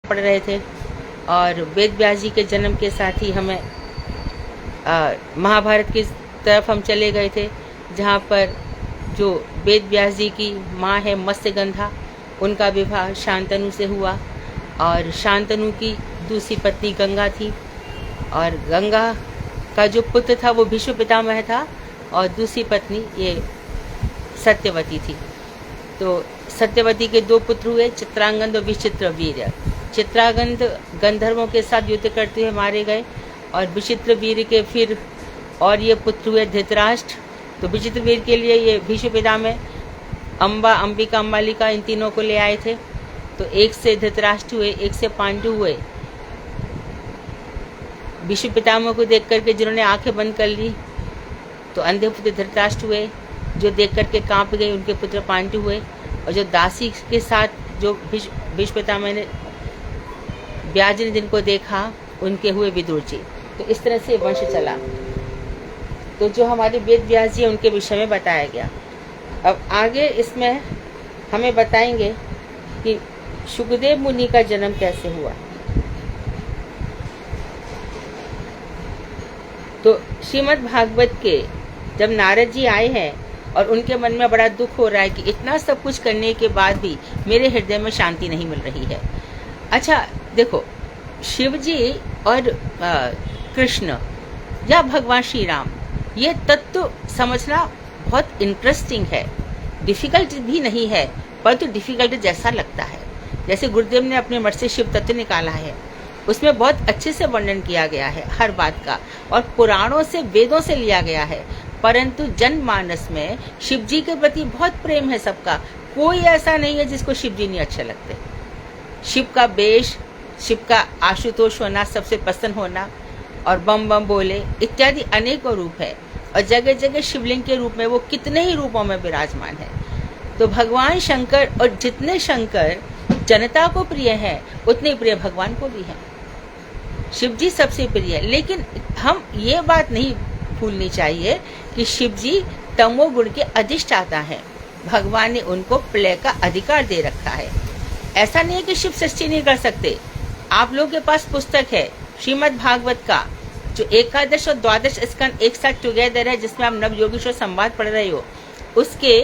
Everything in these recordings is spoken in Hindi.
पढ़ रहे थे और वेद व्यास जी के जन्म के साथ ही हमें महाभारत की तरफ हम चले गए थे, जहाँ पर जो वेद व्यास जी की माँ है मत्स्यगंधा, उनका विवाह शांतनु से हुआ और शांतनु की दूसरी पत्नी गंगा थी और गंगा का जो पुत्र था वो भीष्म पितामह था और दूसरी पत्नी ये सत्यवती थी। तो सत्यवती के दो पुत्र हुए, चित्रांगद और विचित्रवीर्य। चित्रांगद गंधर्वों के साथ युद्ध करते हुए मारे गए और विचित्रवीर्य के फिर और ये पुत्र हुए धृतराष्ट्र। तो विचित्रवीर्य के लिए ये भीष्म पितामह अम्बा, अंबिका, अंबालिका इन तीनों को ले आए थे। तो एक से धृतराष्ट्र हुए, एक से पांडु हुए। भीष्म पितामह को देख करके जिन्होंने आंखें बंद कर ली तो अंधे पुत्र धृतराष्ट्र हुए, जो देख करके कांप गए उनके पुत्र पांडु हुए, और जो दासी के साथ जो भीष्म पितामह ने व्यास ने जिनको देखा उनके हुए विदुर जी। तो इस तरह से वंश चला। तो जो हमारे वेद व्यास जी उनके विषय में बताया गया। अब आगे इसमें हमें बताएंगे कि शुकदेव मुनि का जन्म कैसे हुआ। तो श्रीमद् भागवत के जब नारद जी आए हैं और उनके मन में बड़ा दुख हो रहा है कि इतना सब कुछ करने के बाद भी मेरे हृदय में शांति नहीं मिल रही है। अच्छा देखो, शिव जी और कृष्ण या भगवान श्री राम, ये तत्व समझना बहुत इंटरेस्टिंग है, डिफिकल्ट भी नहीं है, परंतु डिफिकल्ट जैसा लगता है। जैसे गुरुदेव ने अपने मठ से शिव तत्व निकाला है, उसमें बहुत अच्छे से वर्णन किया गया है हर बात का, और पुराणों से वेदों से लिया गया है। परंतु जनमानस में शिव जी के प्रति बहुत प्रेम है सबका। कोई ऐसा नहीं है जिसको शिव जी नहीं अच्छे लगते। शिव का वेश, शिव का आशुतोष होना, सबसे पसंद होना, और बम बम बोले इत्यादि अनेकों रूप है, और जगह जगह शिवलिंग के रूप में वो कितने ही रूपों में विराजमान है। तो भगवान शंकर, और जितने शंकर जनता को प्रिय है उतने प्रिय भगवान को भी है। शिव जी सबसे प्रिय है, लेकिन हम ये बात नहीं भूलनी चाहिए कि शिव जी तमोगुण के अधिष्ठाता है। भगवान ने उनको प्रलय का अधिकार दे रखा है। ऐसा नहीं है कि शिव सृष्टि नहीं कर सकते। आप लोगों के पास पुस्तक है श्रीमद् भागवत का, जो एकादश और द्वादश स्कंद एक साथ टुगेदर है, जिसमें आप नवयोगेश्वर संवाद पढ़ रहे हो। उसके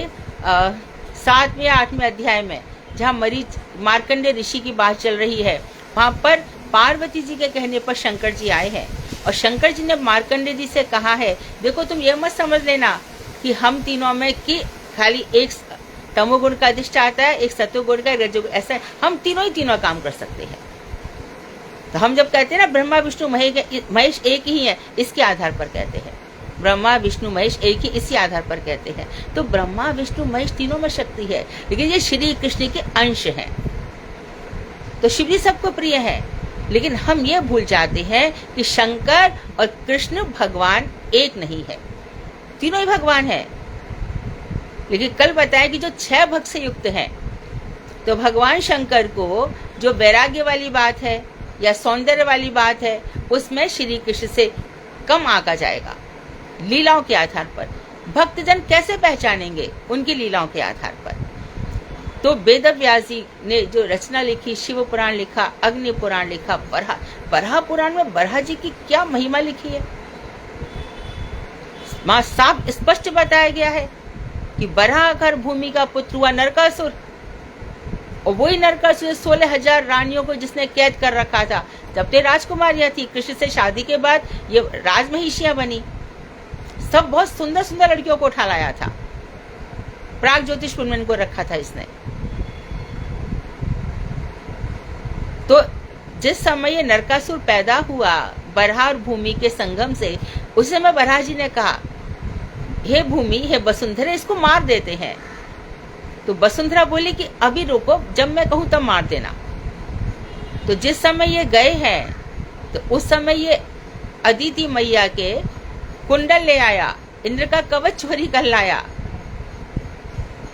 7वें 8वें अध्याय में जहाँ मार्कंडेय ऋषि की बात चल रही है, वहाँ पर पार्वती जी के कहने पर शंकर जी आए हैं, और शंकर जी ने मार्कंडेय जी से कहा है, देखो तुम ये मत समझ लेना कि हम तीनों में कि खाली एक तमोगुण का अधिष्ठाता है, एक सत्वगुण का, एक रजोगुण, ऐसा हम तीनों ही तीनों काम कर सकते हैं। तो हम जब कहते हैं ना ब्रह्मा विष्णु महेश एक ही है, इसके आधार पर कहते हैं। ब्रह्मा विष्णु महेश एक ही, इसी आधार पर कहते हैं। तो ब्रह्मा विष्णु महेश तीनों में शक्ति है, लेकिन ये श्री कृष्ण के अंश हैं। तो शिव जी सबको प्रिय है, लेकिन हम ये भूल जाते हैं कि शंकर और कृष्ण भगवान एक नहीं है, तीनों ही भगवान है। लेकिन कल बताया कि जो 6 भक्त से युक्त हैं, तो भगवान शंकर को जो वैराग्य वाली बात है या सौंदर्य वाली बात है, उसमें श्री कृष्ण से कम आका जाएगा। लीलाओं के आधार पर भक्तजन कैसे पहचानेंगे? उनकी लीलाओं के आधार पर। तो वेद व्यास जी ने जो रचना लिखी, शिव पुराण लिखा, अग्नि पुराण लिखा, बरहा पुराण में बरहा जी की क्या महिमा लिखी है। मां साफ स्पष्ट बताया गया है कि बरहा घर भूमि का पुत्र हुआ नरकासुर, और वही नरकासुर 16,000 रानियों को जिसने कैद कर रखा था। जब ते राजकुमारियां थी, कृष्ण से शादी के बाद ये राजमहिषियां बनी। सब बहुत सुंदर सुंदर लड़कियों को उठा लाया था, प्राग ज्योतिषपुर में इनको रखा था इसने। तो जिस समय ये नरकासुर पैदा हुआ बरहा और भूमि के संगम से, उस समय बरहा जी ने कहा, हे भूमि, हे वसुंधरा, इसको मार देते हैं। तो वसुंधरा बोली कि अभी रुको, जब मैं कहूं तब मार देना। तो जिस समय ये गए हैं, तो उस समय ये अदिति मैया के कुंडल ले आया, इंद्र का कवच चोरी कर लाया,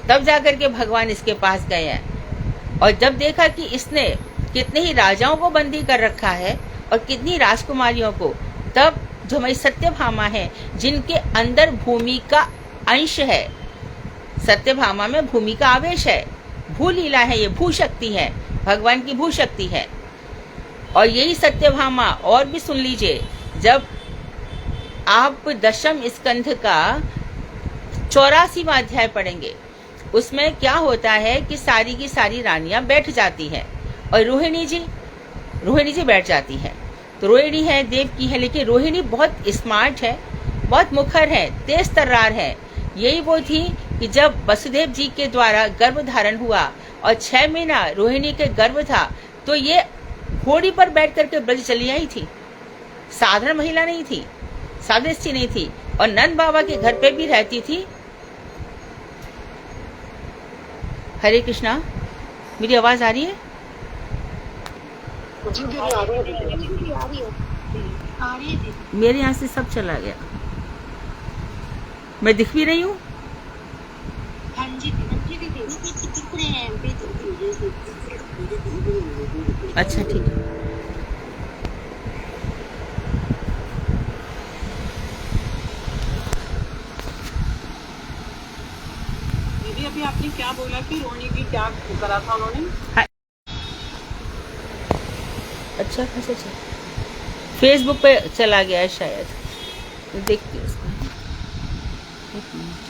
तब जाकर के भगवान इसके पास गए हैं। और जब देखा कि इसने कितने ही राजाओं को बंदी कर रखा है और कितनी राजकुमारियों को, तब जो हमारी सत्यभामा है, जिनके अंदर भूमि का अंश है, सत्यभामा में भूमि का आवेश है, भू लीला है, ये भू शक्ति है, भगवान की भू शक्ति है। और यही सत्यभामा, और भी सुन लीजिए, जब आप दशम स्कंध का 84वां अध्याय पढ़ेंगे, उसमें क्या होता है कि सारी की सारी रानियां बैठ जाती हैं और रोहिणी जी बैठ जाती हैं। तो रोहिणी है, देव की है, लेकिन रोहिणी बहुत स्मार्ट है, बहुत मुखर है, तेज तर्रार है। यही वो थी कि जब वसुदेव जी के द्वारा गर्भ धारण हुआ और 6 महीना रोहिणी के गर्भ था, तो ये घोड़ी पर बैठ करके ब्रज चली आई थी। साधारण महिला नहीं थी, साधारण स्त्री नहीं थी, और नंद बाबा के घर पे भी रहती थी। हरे कृष्णा, मेरी आवाज आ रही है? मेरे यहाँ से सब चला गया, मैं दिख भी रही हूँ। अच्छा ठीक है। दीदी अभी आपने क्या बोला कि रोहिणी की क्या करा था उन्होंने? अच्छा फेसबुक पे चला गया है शायद, देखती हूँ उसको। एक मिनट।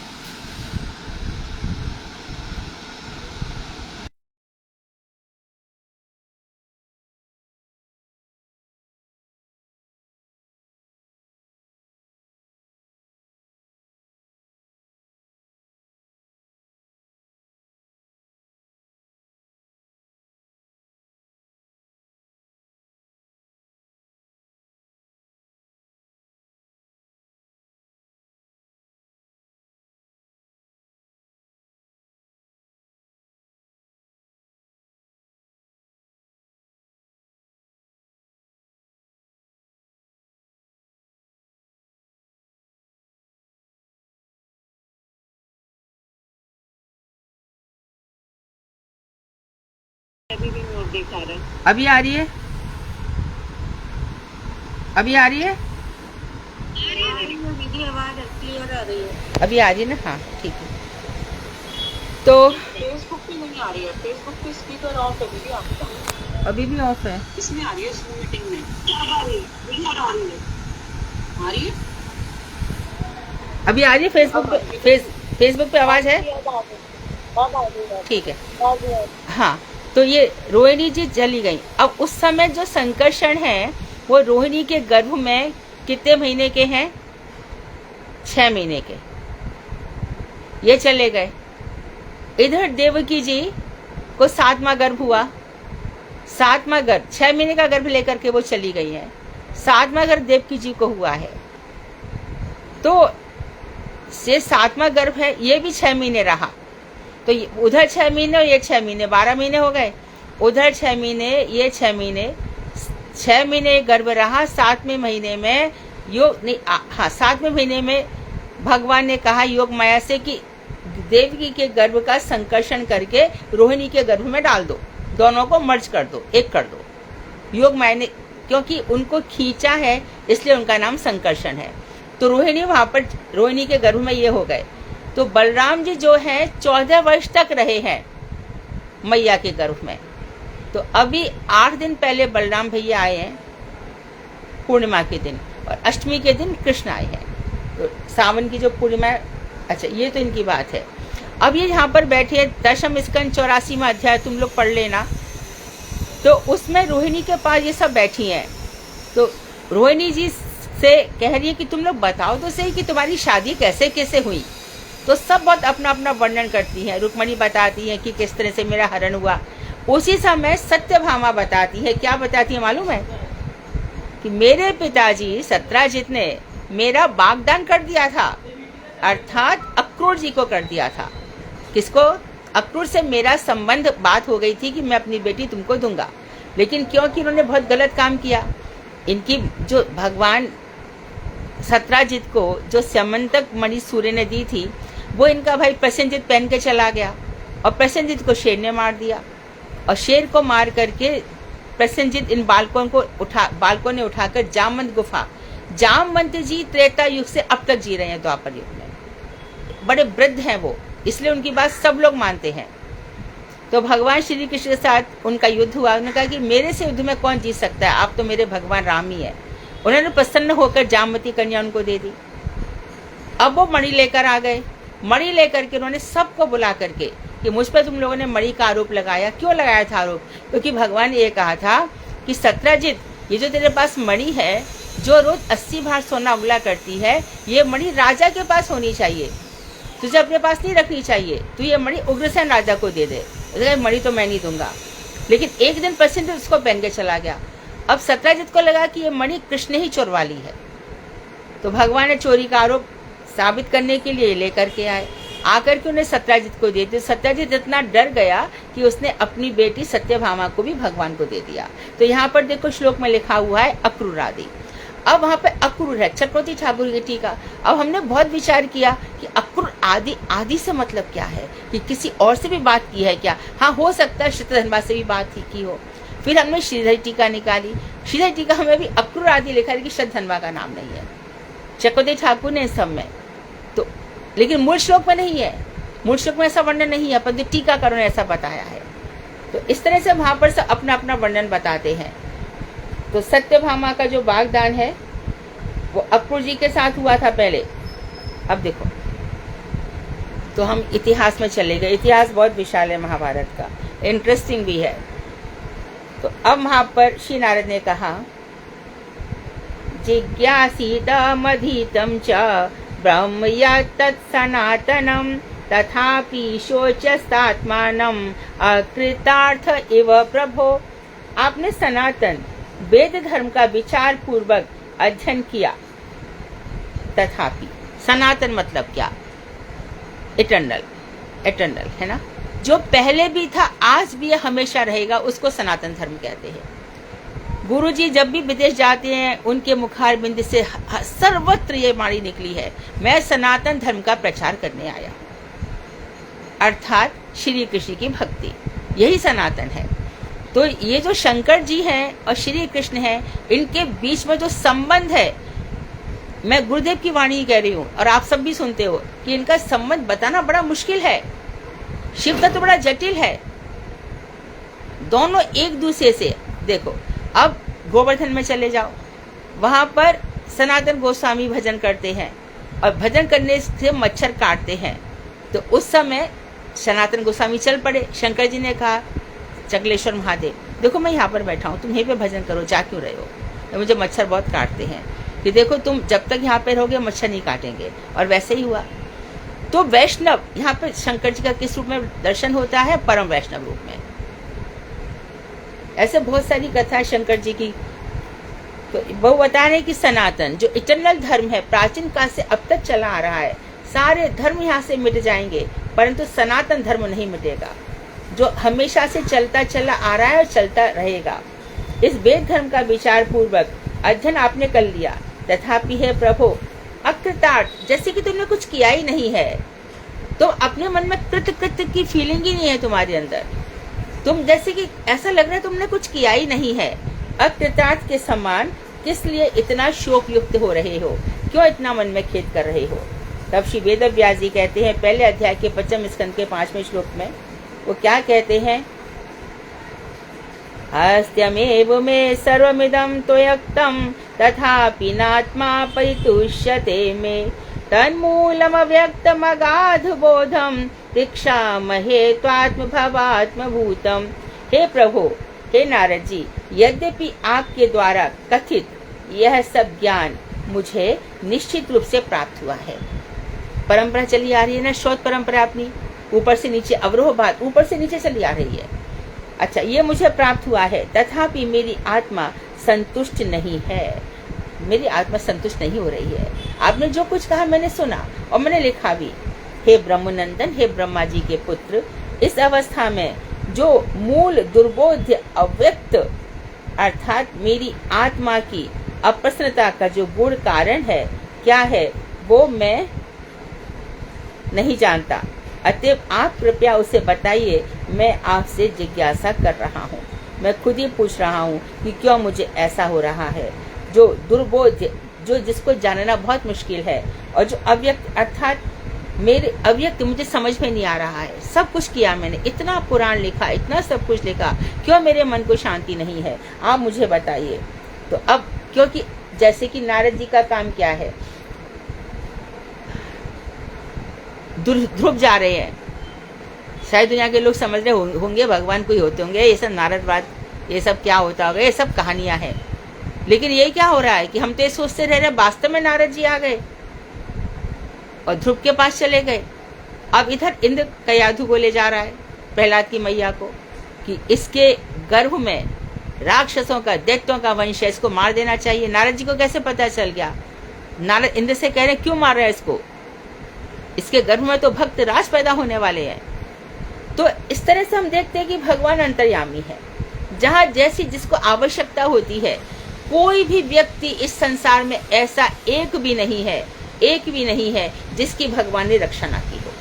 अभी भी नोट दिखा रहा है। अभी आ रही है? अभी आ रही है? दीदी आवाज क्लियर आ रही है। अभी आ रही है ना? हाँ ठीक है। तो फेसबुक पे नहीं आ रही है, फेसबुक पे स्पीकर ऑफ है दीदी आपका। अभी भी ऑफ है। इसमें आ रही है, Zoom मीटिंग में आ रही है। अभी आ रही है फेसबुक पे? फेसबुक पे आवाज है? ठीक है। हाँ, तो ये रोहिणी जी चली गई। अब उस समय जो संकर्षण है वो रोहिणी के गर्भ में कितने महीने के हैं? 6 महीने के। ये चले गए। इधर देवकी जी को 7वां गर्भ हुआ। 7वां गर्भ, 6 महीने का गर्भ लेकर के वो चली गई है। 7वां गर्भ देवकी जी को हुआ है। तो ये 7वां गर्भ है, ये भी 6 महीने रहा। तो उधर 6 महीने और ये 6 महीने, 12 महीने हो गए। उधर 6 महीने, ये 6 महीने, 6 महीने गर्भ रहा। 7वें महीने में योग नहीं, हाँ 7वें महीने में भगवान ने कहा योग माया से कि देवकी के गर्भ का संकर्षण करके रोहिणी के गर्भ में डाल दो, दोनों को मर्ज कर दो, एक कर दो। योग माया ने, क्योंकि उनको खींचा है इसलिए उनका नाम संकर्षण है। तो रोहिणी वहां पर, रोहिणी के गर्भ में ये हो गए। तो बलराम जी जो है 14 वर्ष तक रहे हैं मैया के गर्भ में। तो अभी 8 दिन पहले बलराम भैया आए हैं पूर्णिमा के दिन, और अष्टमी के दिन कृष्ण आए हैं। तो सावन की जो पूर्णिमा, अच्छा ये तो इनकी बात है। अब ये यहाँ पर बैठे हैं, दशम स्कंद 84वां अध्याय तुम लोग पढ़ लेना। तो उसमें रोहिणी के पास ये सब बैठी हैं। तो रोहिणी जी से कह रही है कि तुम लोग बताओ तो सही कि तुम्हारी शादी कैसे कैसे हुई। तो सब बहुत अपना अपना वर्णन करती हैं। रुक्मणी बताती है कि किस तरह से मेरा हरण हुआ। उसी समय सत्यभामा बताती है, क्या बताती है मालूम है? कि मेरे पिताजी सत्राजित ने मेरा वाग्दान कर दिया था, अर्थात अक्रूर जी को कर दिया था। किसको? अक्रूर से मेरा संबंध, बात हो गई थी कि मैं अपनी बेटी तुमको दूंगा, लेकिन क्योंकि उन्होंने बहुत गलत काम किया, इनकी जो भगवान सत्राजित को जो स्यमंतक मणि सूर्य ने दी थी, वो इनका भाई प्रसेनजित पहन के चला गया, और प्रसेनजित को शेर ने मार दिया। और शेर को मार करके प्रसेनजित इन बालकों ने उठाकर जामवंत गुफा, जामवंत जी त्रेता युग से अब तक जी रहे हैं द्वापर युग में। बड़े वृद्ध हैं वो, इसलिए उनकी बात सब लोग मानते हैं। तो भगवान श्री कृष्ण के साथ उनका युद्ध हुआ। उन्होंने कहा कि मेरे से युद्ध में कौन जीत सकता है, आप तो मेरे भगवान राम ही है। उन्होंने प्रसन्न होकर जामवती कन्या उनको दे दी। अब वो मणि लेकर आ गए। मणि लेकर के उन्होंने सबको बुला करके कि मुझ पर तुम लोगों ने मणि का आरोप लगाया। क्यों लगाया था आरोप? क्योंकि भगवान ने ये कहा था कि सत्यजित, ये जो तेरे पास मणि है, जो रोज 80 भार सोना उगला करती है, ये मणि राजा के पास होनी चाहिए, तुझे अपने पास नहीं रखनी चाहिए। तू ये मणि उग्रसेन राजा को दे दे। मणि तो मैं नहीं दूंगा। लेकिन एक दिन प्रसन्न उसको पहन के चला गया। अब सत्यजित को लगा कि ये मणि कृष्ण ही चोरवा ली है, तो भगवान ने चोरी का आरोप साबित करने के लिए लेकर के आए। आकर के उन्हें सत्यजित को दे दिया। सत्यजित इतना डर गया कि उसने अपनी बेटी सत्यभामा को भी भगवान को दे दिया। तो यहाँ पर देखो श्लोक में लिखा हुआ है अक्रूर आदि। अब वहाँ पे अक्रूर है, चक्रवर्ती ठाकुर की टीका। अब हमने बहुत विचार किया कि अक्रूर आदि, आदि से मतलब क्या है, कि किसी और से भी बात की है क्या? हाँ, हो सकता है शतधन्वा से भी बात की हो। फिर हमने श्रीधर टीका निकाली। श्रीधर टीका हमें भी अक्रूर आदि लिखा है कि शतधन्वा का नाम नहीं है, चक्रवर्ती ठाकुर ने इस सब में। तो लेकिन मूल श्लोक में नहीं है, मूल श्लोक में ऐसा वर्णन नहीं है, परंतु टीकाकारों ने ऐसा बताया है। तो इस तरह से वहां पर सब अपना अपना वर्णन बताते हैं। तो सत्यभामा का जो वाग्दान है वो अक्रूर जी के साथ हुआ था पहले। अब देखो, तो हम इतिहास में चले गए। इतिहास बहुत विशाल है महाभारत का, इंटरेस्टिंग भी है। तो अब वहां पर श्री नारद ने कहा, जिज्ञासितमधीतं च ब्रह्म तत्सनातनम तथापि शोचस्तात्मानं अकृतार्थ इव प्रभो। आपने सनातन वेद धर्म का विचार पूर्वक अध्ययन किया, तथापि सनातन मतलब क्या? इटर्नल, इटर्नल है ना, जो पहले भी था आज भी हमेशा रहेगा, उसको सनातन धर्म कहते हैं। गुरुजी जब भी विदेश जाते हैं उनके मुखार बिंद से सर्वत्र ये वाणी निकली है, मैं सनातन धर्म का प्रचार करने आया, अर्थात श्री कृष्ण की भक्ति, यही सनातन है। तो ये जो शंकर जी हैं और श्री कृष्ण हैं, इनके बीच में जो संबंध है, मैं गुरुदेव की वाणी कह रही हूँ और आप सब भी सुनते हो कि इनका संबंध बताना बड़ा मुश्किल है। शिव का तो बड़ा जटिल है। दोनों एक दूसरे से, देखो अब गोवर्धन में चले जाओ, वहां पर सनातन गोस्वामी भजन करते हैं और भजन करने से मच्छर काटते हैं। तो उस समय सनातन गोस्वामी चल पड़े। शंकर जी ने कहा, चकलेश्वर महादेव देखो मैं यहाँ पर बैठा हूँ, तुम यहीं पे भजन करो, जा क्यों रहे हो? तो मुझे मच्छर बहुत काटते हैं, कि देखो तुम जब तक यहाँ पे रहोगे मच्छर नहीं काटेंगे। और वैसे ही हुआ। तो वैष्णव यहाँ पे शंकर जी का किस रूप में दर्शन होता है? परम वैष्णव रूप में। ऐसे बहुत सारी कथा है शंकर जी की। तो वो बता रहे कि सनातन जो इटर्नल धर्म है, प्राचीन काल से अब तक चला आ रहा है, सारे धर्म यहाँ से मिट जाएंगे परंतु सनातन धर्म नहीं मिटेगा, जो हमेशा से चलता चला आ रहा है और चलता रहेगा। इस वेद धर्म का विचार पूर्वक अध्ययन आपने कर लिया, तथापि है प्रभु अकृतार्थ, जैसे कि तुमने कुछ किया ही नहीं है। तो अपने मन में कृत की फीलिंग ही नहीं है तुम्हारे अंदर, तुम जैसे कि ऐसा लग रहा है तुमने कुछ किया ही नहीं है। अकृतार्थ के समान किस लिए इतना शोक युक्त हो रहे हो, क्यों इतना मन में खेद कर रहे हो? तब श्री वेद व्यास जी कहते हैं पहले अध्याय के 5वें स्कंद के 5वें श्लोक में, वो क्या कहते हैं? हस्त्यमेव मे सर्वमिदं त्वयक्तं तथापि नात्मा परितुष्यते मे तन्मूलमव्यक्तमगाधबोधं दीक्षामहे त्वात्मभवात्मभूतम्। हे प्रभु, हे नारद जी, यद्यपि आपके द्वारा कथित यह सब ज्ञान मुझे निश्चित रूप से प्राप्त हुआ है। परंपरा चली आ रही है ना, शोध परंपरा अपनी, ऊपर से नीचे अवरोह बात ऊपर से नीचे चली आ रही है। अच्छा, ये मुझे प्राप्त हुआ है, तथापि मेरी आत्मा संतुष्ट नहीं है, मेरी आत्मा संतुष्ट नहीं हो रही है। आपने जो कुछ कहा मैंने सुना और मैंने लिखा भी। हे ब्रह्मनंदन, हे ब्रह्मा जी के पुत्र, इस अवस्था में जो मूल दुर्बोध्य अव्यक्त अर्थात मेरी आत्मा की अप्रसन्नता का जो गुण कारण है, क्या है, वो मैं नहीं जानता। अतएव आप कृपया उसे बताइए, मैं आपसे जिज्ञासा कर रहा हूँ, मैं खुद ही पूछ रहा हूँ कि क्यों मुझे ऐसा हो रहा है। जो दुर्बोध्य, जो जिसको जानना बहुत मुश्किल है, और जो अव्यक्त अर्थात मेरे अव्यक्त मुझे समझ में नहीं आ रहा है। सब कुछ किया मैंने, इतना पुराण लिखा, इतना सब कुछ लिखा, क्यों मेरे मन को शांति नहीं है, आप मुझे बताइए। तो अब क्योंकि जैसे कि नारद जी का काम क्या है, ध्रुव जा रहे हैं, शायद दुनिया के लोग समझ रहे होंगे भगवान कोई होते होंगे, ये सब नारदवाद, ये सब क्या होता होगा, ये सब कहानियां हैं। लेकिन ये क्या हो रहा है कि हम तो ये सोचते रह रहे हैं वास्तव में नारद जी आ गए और ध्रुव के पास चले गए। अब इधर इंद्र कयाधु को ले जा रहा है, प्रहलाद की मैया को, कि इसके गर्भ में राक्षसों का, दैत्यों का वंश है, इसको मार देना चाहिए। नारद जी को कैसे पता चल गया? नारद इंद्र से कह रहे क्यों मार रहे हैं इसको, इसके गर्भ में तो भक्त राज पैदा होने वाले हैं। तो इस तरह से हम देखते हैं कि भगवान अंतर्यामी है, जहाँ जैसी जिसको आवश्यकता होती है। कोई भी व्यक्ति इस संसार में ऐसा एक भी नहीं है जिसकी भगवान ने रक्षा ना की हो,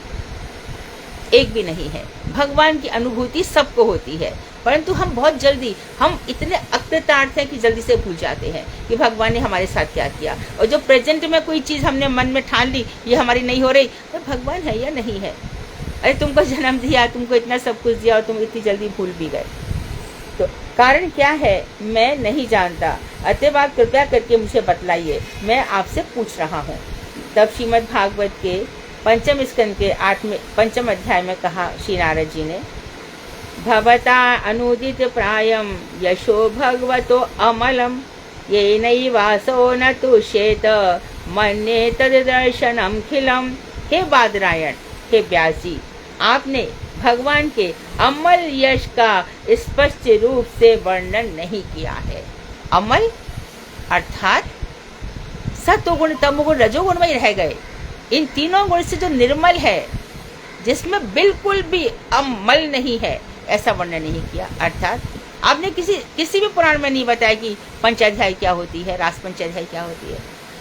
एक भी नहीं है। भगवान की अनुभूति सबको होती है, परंतु हम बहुत जल्दी, हम इतने अकृतार्थ हैं कि जल्दी से भूल जाते हैं कि भगवान ने हमारे साथ क्या किया। और जो प्रेजेंट में कोई चीज हमने मन में ठान ली ये हमारी नहीं हो रही, तो भगवान है या नहीं है? अरे तुमको जन्म दिया, तुमको इतना सब कुछ दिया और तुम इतनी जल्दी भूल भी गए, तो कारण क्या है मैं नहीं जानता। अतएव आप कृपया करके मुझे बतलाइए, मैं आपसे पूछ रहा हूँ। तब श्रीमद् भागवत के पंचम स्कंद के 5वें अध्याय में कहा श्री नारद जी ने, भवता अनुदित प्रायम यशो भगवतो अमलम ये नैवासो न तुष्येत मन्ये तद्दर्शनम खिलम। हे बादरायण, हे व्यास जी, आपने भगवान के अमल यश का स्पष्ट रूप से वर्णन नहीं किया है। अमल अर्थात सत्वगुण, तमोगुण, रजोगुण में रह गए। इन तीनों गुण से जो निर्मल है, जिसमें बिल्कुल भी अमल नहीं है, ऐसा वर्णन नहीं किया। अर्थात आपने किसी भी पुराण में नहीं बताया कि पंचाध्याय क्या होती है, रास पंचाध्याय क्या होती है।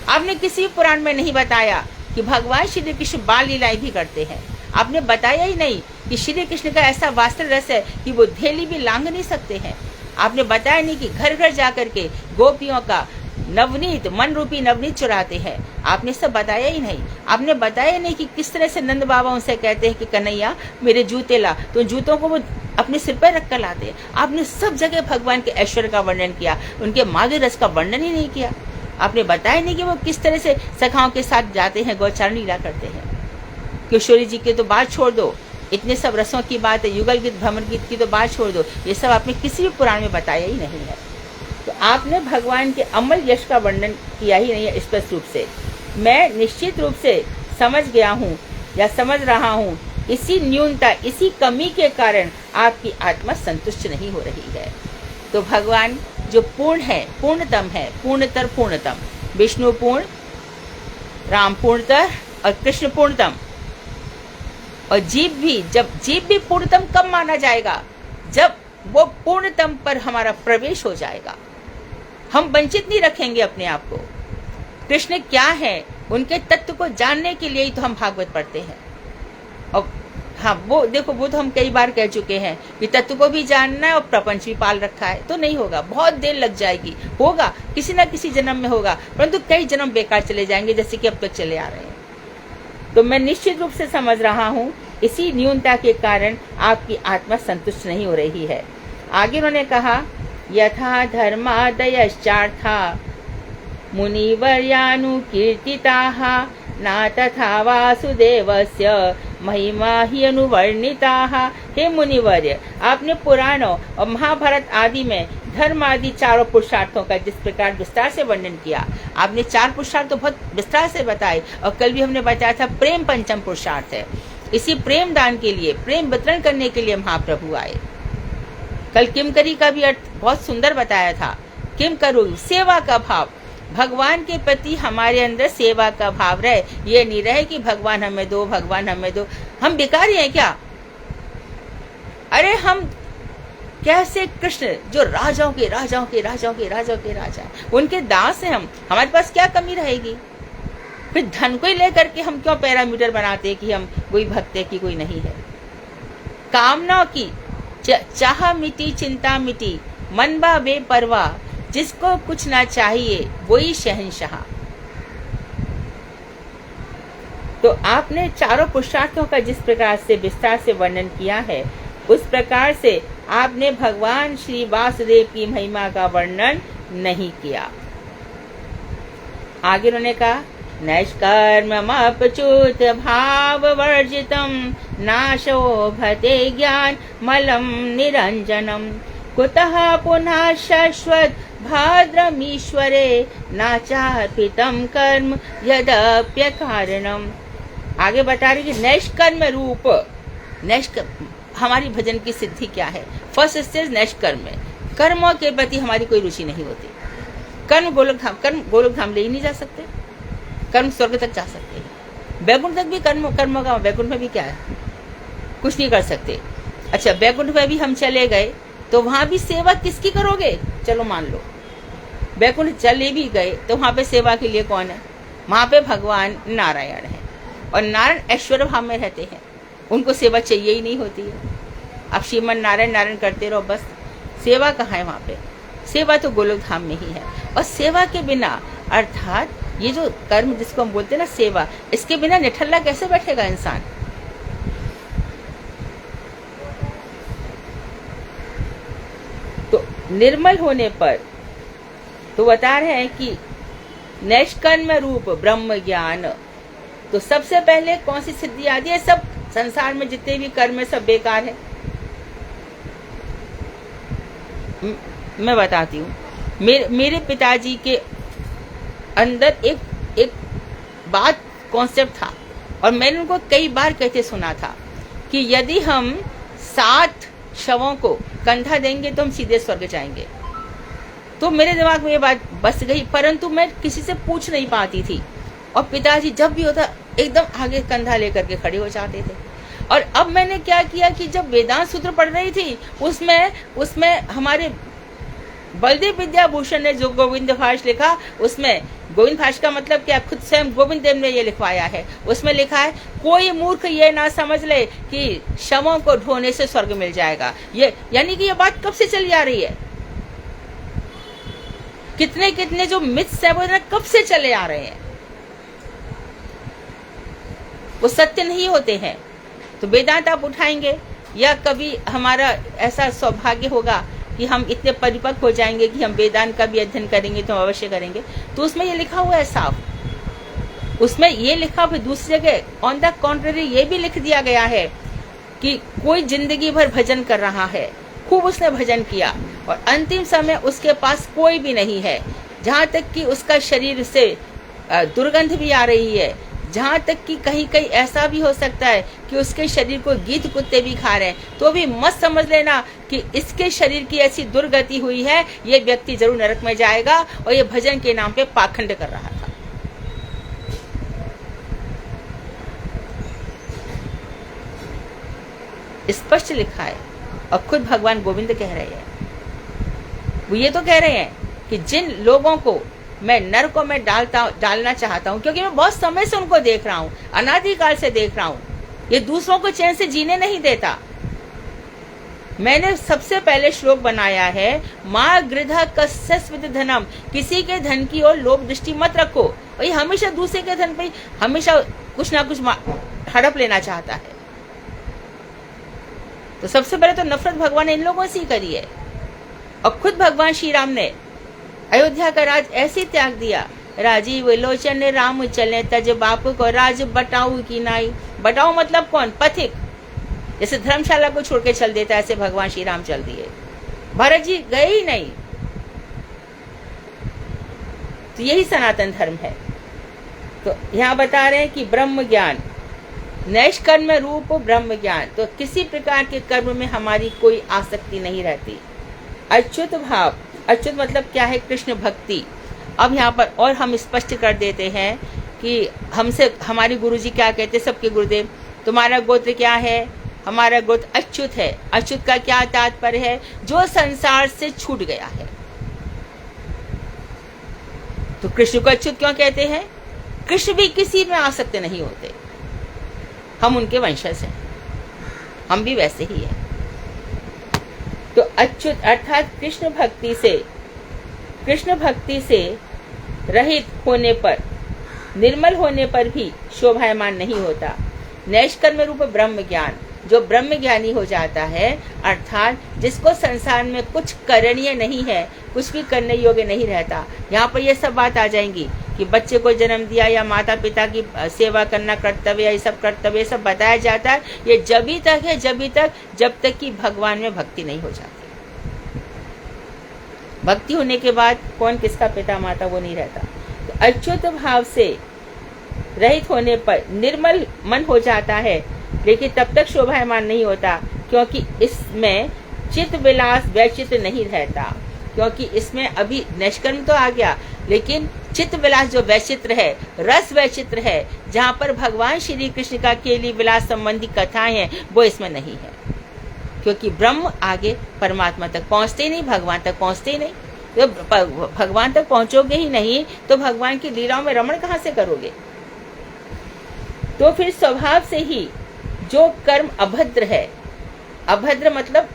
आपने किसी भी पुराण में नहीं बताया कि भगवान श्री कृष्ण बाल लीलाएं भी करते हैं। आपने बताया ही नहीं कि श्री कृष्ण का ऐसा वास्त्र रस है कि वो धेली भी लांघ नहीं सकते हैं। आपने बताया नहीं कि घर घर जाकर के गोपियों का नवनीत, मन रूपी नवनीत चुराते हैं। आपने सब बताया ही नहीं। आपने बताया नहीं कि किस तरह से नंद बाबा उनसे कहते हैं कि कन्हैया मेरे जूते ला, तो जूतों को वो अपने सिर पर रख कर लाते हैं। आपने सब जगह भगवान के ऐश्वर्य का वर्णन किया, उनके माधुर्य रस का वर्णन ही नहीं किया। आपने बताया नहीं कि वो किस तरह से सखाओं के साथ जाते हैं, गौचारण लीला करते हैं। किशोरी जी की तो बात छोड़ दो, इतने सब रसों की बात है, युगल गीत, भ्रमर गीत की तो बात छोड़ दो, ये सब आपने किसी भी पुराण में बताया ही नहीं है। तो आपने भगवान के अमल यश का वर्णन किया ही नहीं है स्पष्ट रूप से। मैं निश्चित रूप से समझ गया हूँ या समझ रहा हूँ, इसी न्यूनता, इसी कमी के कारण आपकी आत्मा संतुष्ट नहीं हो रही है। तो भगवान जो पूर्ण है, पूर्णतम है, पूर्णतर पूर्णतम, विष्णु पूर्ण, राम पूर्णतर और कृष्ण पूर्णतम, और जीव भी, जब जीव भी पूर्णतम कब माना जाएगा? जब वो पूर्णतम पर हमारा प्रवेश हो जाएगा। हम वंचित नहीं रखेंगे अपने आप को। कृष्ण क्या है, उनके तत्व को जानने के लिए ही तो हम भागवत पढ़ते हैं। और हाँ, वो देखो, वो तो हम कई बार कह चुके हैं कि तत्व को भी जानना है और प्रपंच भी पाल रखा है, तो नहीं होगा, बहुत देर लग जाएगी। होगा, किसी न किसी जन्म में होगा, परंतु कई जन्म बेकार चले जाएंगे, जैसे कि अब तक चले आ रहे हैं। तो मैं निश्चित रूप से समझ रहा हूँ, इसी न्यूनता के कारण आपकी आत्मा संतुष्ट नहीं हो रही है। आगे उन्होंने कहा, यथा धर्मादयश्चार्था मुनिवर्यानुकीर्तिताः न तथा वासुदेवस्य महिमा ही अनुवर्णिताः। हे मुनिवर्य, आपने पुराणों और महाभारत आदि में धर्म आदि चारों पुरुषार्थों का जिस प्रकार विस्तार से वर्णन किया, आपने 4 पुरुषार्थ तो बहुत विस्तार से बताए, और कल भी हमने बताया था प्रेम पंचम पुरुषार्थ है। इसी प्रेम दान के लिए, प्रेम वितरण करने के लिए महाप्रभु आए। कल किमकरी का भी अर्थ बहुत सुंदर बताया था। किम करो, सेवा का भाव, भगवान के प्रति हमारे अंदर सेवा का भाव रहे। ये नहीं रहे कि भगवान हमें दो, भगवान हमें दो। हम भिखारी हैं क्या? अरे हम कैसे कृष्ण जो राजाओं के राजाओं के राजाओं के राजाओं के राजा, उनके दास हैं हम, हमारे पास क्या कमी रहेगी? फिर धन को ही लेकर के हम क्यों पैरामीटर बनाते कि हम कोई भक्त है कि कोई नहीं है? कामनाओं की चाह मिटी, चिंता मिटी, मन बा बेपरवाह, जिसको कुछ ना चाहिए वही शहंशाह। तो आपने चारों पुरुषार्थों का जिस प्रकार से विस्तार से वर्णन किया है, उस प्रकार से आपने भगवान श्री वासुदेव की महिमा का वर्णन नहीं किया। आगे उन्होंने कहा, नैष्कर्म्यमपच्युत भाव वर्जितम नाशोभते ज्ञान मलम निरंजनम कुतः पुनः शाश्वत भद्रमीश्वरे नाचार्पितम कर्म यदप्य कारणम। आगे बता रही कि नैष्कर्म रूप, हमारी भजन की सिद्धि क्या है? फर्स्ट स्टेज नैष्कर्म है, कर्मों के प्रति हमारी कोई रुचि नहीं होती। कर्म गोलोक धाम ले ही नहीं जा सकते, कर्म स्वर्ग तक जा सकते हैं, वैकुंठ तक भी कर्म का, वैकुंठ में भी क्या है, कुछ नहीं कर सकते। अच्छा, वैकुंठ में भी हम चले गए तो वहां भी सेवा किसकी करोगे? चलो मान लो वैकुंठ चले भी गए तो वहां पे सेवा के लिए कौन है? वहां पे भगवान नारायण है, और नारायण ऐश्वर्य भाव में रहते हैं, उनको सेवा चाहिए ही नहीं होती है। आप श्रीमन नारायण नारायण करते रहो बस, सेवा कहाँ है वहां पे? सेवा तो गोलोक धाम में ही है। और सेवा के बिना, अर्थात ये जो कर्म जिसको हम बोलते हैं ना सेवा, इसके बिना निठल्ला कैसे बैठेगा इंसान? तो निर्मल होने पर तो बता रहे हैं कि नैष्कर्म रूप ब्रह्म ज्ञान। तो सबसे पहले कौन सी सिद्धि आती है? सब संसार में जितने भी कर्म है सब बेकार है। मैं बताती हूँ, मेरे पिताजी के अंदर एक बात कॉन्सेप्ट था, और मैंने उनको कई बार कहते सुना था कि यदि हम 7 शवों को कंधा देंगे तो हम सीधे स्वर्ग जाएंगे। तो मेरे दिमाग में ये बात बस गई, परंतु मैं किसी से पूछ नहीं पाती थी, और पिताजी जब भी होता एकदम आगे कंधा लेकर के खड़े हो जाते थे। और अब मैंने क्या किया कि जब वेदांत सूत्र पढ़ रही थी उसमें हमारे बलदेव विद्याभूषण ने जो गोविंद भाष लिखा, उसमें गोविंद भाष का मतलब क्या, खुद स्वयं गोविंद देव ने ये लिखवाया है। उसमें लिखा है, कोई मूर्ख ये ना समझ ले कि शवों को ढोने से स्वर्ग मिल जाएगा। ये यानी कि ये बात कब से चली आ रही है? कितने कितने जो मिथ्स है वो कब से चले आ रहे हैं, वो सत्य नहीं होते हैं। तो वेदांत आप उठाएंगे, या कभी हमारा ऐसा सौभाग्य होगा कि हम इतने परिपक्व हो जाएंगे कि हम वेदांत का भी अध्ययन करेंगे, तो अवश्य करेंगे। तो उसमें ये लिखा हुआ है साफ, उसमें ये लिखा हुआ दूसरी जगह ऑन द कॉन्ट्ररी ये भी लिख दिया गया है कि कोई जिंदगी भर भजन कर रहा है, खूब उसने भजन किया, और अंतिम समय उसके पास कोई भी नहीं है, जहाँ तक कि उसका शरीर से दुर्गंध भी आ रही है, जहाँ तक कि कहीं कहीं ऐसा भी हो सकता है कि उसके शरीर को गीध कुत्ते भी खा रहे हैं, तो भी मत समझ लेना कि इसके शरीर की ऐसी दुर्गति हुई है, ये व्यक्ति जरूर नरक में जाएगा, और ये भजन के नाम पे पाखंड कर रहा था। स्पष्ट लिखा है, और खुद भगवान गोविंद कह रहे हैं, वो ये तो कह रहे हैं कि जिन लोगों को मैं नरकों में डालना चाहता हूँ, क्योंकि मैं बहुत समय से उनको देख रहा हूँ, अनादिकाल से देख रहा हूँ, ये दूसरों को चैन से जीने नहीं देता। मैंने सबसे पहले श्लोक बनाया है, माँ गृधा कस्यस्विद धनम, किसी के धन की ओर लोभ दृष्टि मत रखो। और ये हमेशा दूसरे के धन पे हमेशा कुछ ना कुछ हड़प लेना चाहता है। तो सबसे पहले तो नफरत भगवान ने इन लोगों से ही करी है, और खुद भगवान श्री राम ने अयोध्या का राज ऐसे त्याग दिया, राजीव लोचन राम चले तज बाप को राज बटाऊ की नाई। बटाऊ मतलब कौन? पथिक। जैसे धर्मशाला को छोड़ के चल देता है, ऐसे भगवान श्री राम चल दिए, भरत जी गए ही नहीं। तो यही सनातन धर्म है। तो यहाँ बता रहे हैं कि ब्रह्म ज्ञान, नैष्कर्म रूप ब्रह्म ज्ञान, तो किसी प्रकार के कर्म में हमारी कोई आसक्ति नहीं रहती। अच्युत भाव, अच्युत मतलब क्या है? कृष्ण भक्ति। अब यहाँ पर और हम स्पष्ट कर देते हैं कि हमसे हमारे गुरुजी क्या कहते, सबके गुरुदेव, तुम्हारा गोत्र क्या है? हमारा गोत्र अच्युत है। अच्युत का क्या तात्पर्य है? जो संसार से छूट गया है। तो कृष्ण को अच्युत क्यों कहते हैं? कृष्ण भी किसी में आसक्त नहीं होते, हम उनके वंशज हैं, हम भी वैसे ही हैं। तो अच्युत अर्थात कृष्ण भक्ति से रहित होने पर निर्मल होने पर भी शोभायमान नहीं होता। नैष्कर्म रूप ब्रह्म ज्ञान, जो ब्रह्म ज्ञानी हो जाता है, अर्थात जिसको संसार में कुछ करणीय नहीं है, कुछ भी करने योग्य नहीं रहता। यहाँ पर ये सब बात आ जाएंगी कि बच्चे को जन्म दिया या माता पिता की सेवा करना कर्तव्य, ये सब कर्तव्य सब बताया जाता है। ये जब तक कि भगवान में भक्ति नहीं हो जाती। भक्ति होने के बाद कौन किसका पिता माता वो नहीं रहता। तो अच्युत भाव से रहित होने पर निर्मल मन हो जाता है, लेकिन तब तक शोभायमान नहीं होता, क्योंकि इसमें चित्त विलास वैचित्र नहीं रहता। क्योंकि इसमें अभी निष्कर्म तो आ गया, लेकिन चित्त विलास जो वैचित्र है, रस वैचित्र है, जहाँ पर भगवान श्री कृष्ण का केली विलास संबंधी कथाएं हैं, वो इसमें नहीं है। क्योंकि ब्रह्म आगे परमात्मा तक पहुँचते ही नहीं, भगवान तक पहुँचते ही नहीं। तो भगवान तक पहुँचोगे ही नहीं तो भगवान की लीलाओं में रमण कहाँ से करोगे। तो फिर स्वभाव से ही जो कर्म अभद्र है, अभद्र मतलब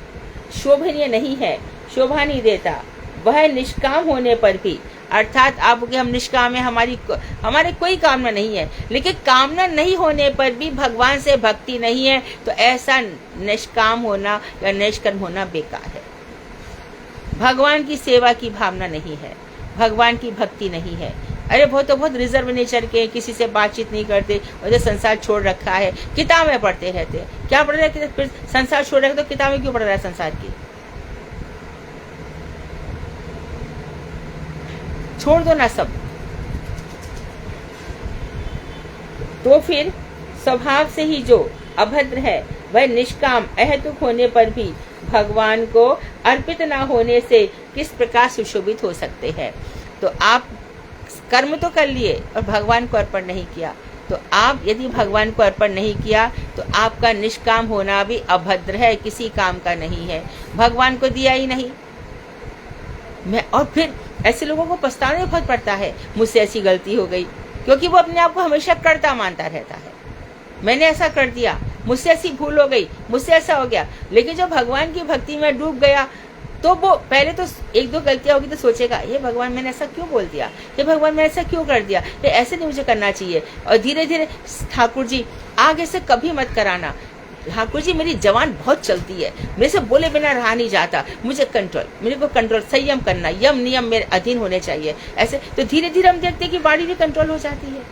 शोभनीय नहीं है, शोभा नहीं देता, वह निष्काम होने पर भी, अर्थात आपके हम निष्काम है, हमारे कोई कामना नहीं है, लेकिन कामना नहीं होने पर भी भगवान से भक्ति नहीं है, तो ऐसा निष्काम होना या निष्कर्म होना बेकार है। भगवान की सेवा की भावना नहीं है, भगवान की भक्ति नहीं है। अरे बहुत रिजर्व नेचर के, किसी से बातचीत नहीं करते और जो संसार छोड़ रखा है, किताबें पढ़ते रहते हैं। क्या पढ़ रहे हैं? फिर संसार छोड़ रखे तो किताबें क्यों पढ़ रहा है संसार की? छोड़ दो ना सब। तो फिर स्वभाव से ही जो अभद्र है वह निष्काम अहेतुक होने पर भी भगवान को अर्पित ना होने से किस प्रकार सुशोभित हो सकते हैं। तो आप कर्म तो कर लिए और भगवान को अर्पण नहीं किया, तो आप यदि भगवान को अर्पण नहीं किया तो आपका निष्काम होना भी अभद्र है, किसी काम का नहीं है, भगवान को दिया ही नहीं। और फिर ऐसे लोगों को पछताना भी बहुत पड़ता है, मुझसे ऐसी गलती हो गई, क्योंकि वो अपने आप को हमेशा कर्ता मानता रहता है। मैंने ऐसा कर दिया, मुझसे ऐसी भूल हो गई, मुझसे ऐसा हो गया। लेकिन जब भगवान की भक्ति में डूब गया तो वो पहले तो एक दो गलतियां होगी तो सोचेगा, ये भगवान मैंने ऐसा क्यों बोल दिया, ये भगवान मैंने ऐसा क्यों कर दिया, ये ऐसे नहीं मुझे करना चाहिए। और धीरे धीरे ठाकुर जी आगे से कभी मत कराना, ठाकुर जी मेरी जवान बहुत चलती है, मेरे से बोले बिना रहा नहीं जाता, मुझे कंट्रोल, मेरे को कंट्रोल, संयम करना, यम नियम मेरे अधीन होने चाहिए। ऐसे तो धीरे धीरे हम देखते हैं कि वाणी भी कंट्रोल हो जाती है।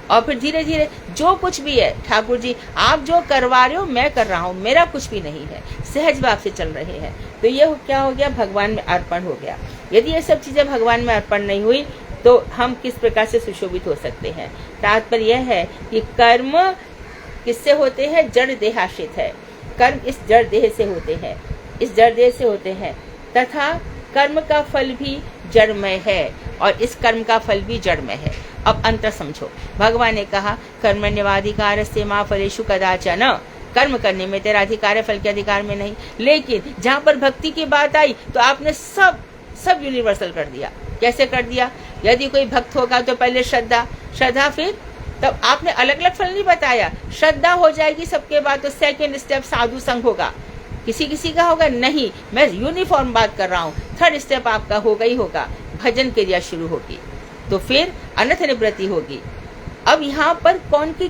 और फिर धीरे धीरे जो कुछ भी है, ठाकुर जी आप जो करवा रहे हो मैं कर रहा हूँ, मेरा कुछ भी नहीं है, सहज भाव से चल रहे हैं। तो ये क्या हो गया, भगवान में अर्पण हो गया। यदि ये सब चीजें भगवान में अर्पण नहीं हुई तो हम किस प्रकार से सुशोभित हो सकते हैं। तात्पर्य यह है कि कर्म किससे होते हैं, जड़ देहाश्रित है। कर्म इस जड़ देह से होते हैं, इस जड़ देह से होते हैं, तथा कर्म का फल भी जड़मय है और इस कर्म का फल भी जड़मय है। अब अंतर समझो, भगवान ने कहा कर्मण्यवाधिकार से मां फलेषु कदाचन, कर्म करने में तेरा अधिकार है, फल के अधिकार में नहीं। लेकिन जहाँ पर भक्ति की बात आई तो आपने सब यूनिवर्सल कर दिया। कैसे कर दिया? यदि कोई भक्त होगा तो पहले श्रद्धा, फिर तब आपने अलग अलग फल नहीं बताया। श्रद्धा हो जाएगी सबके बाद तो सेकेंड स्टेप साधु संग होगा, किसी का होगा नहीं, मैं यूनिफॉर्म बात कर रहा हूँ। थर्ड स्टेप आपका होगा ही होगा, भजन क्रिया शुरू होगी, तो फिर अनथ निवृत्ति होगी। अब यहाँ पर कौन की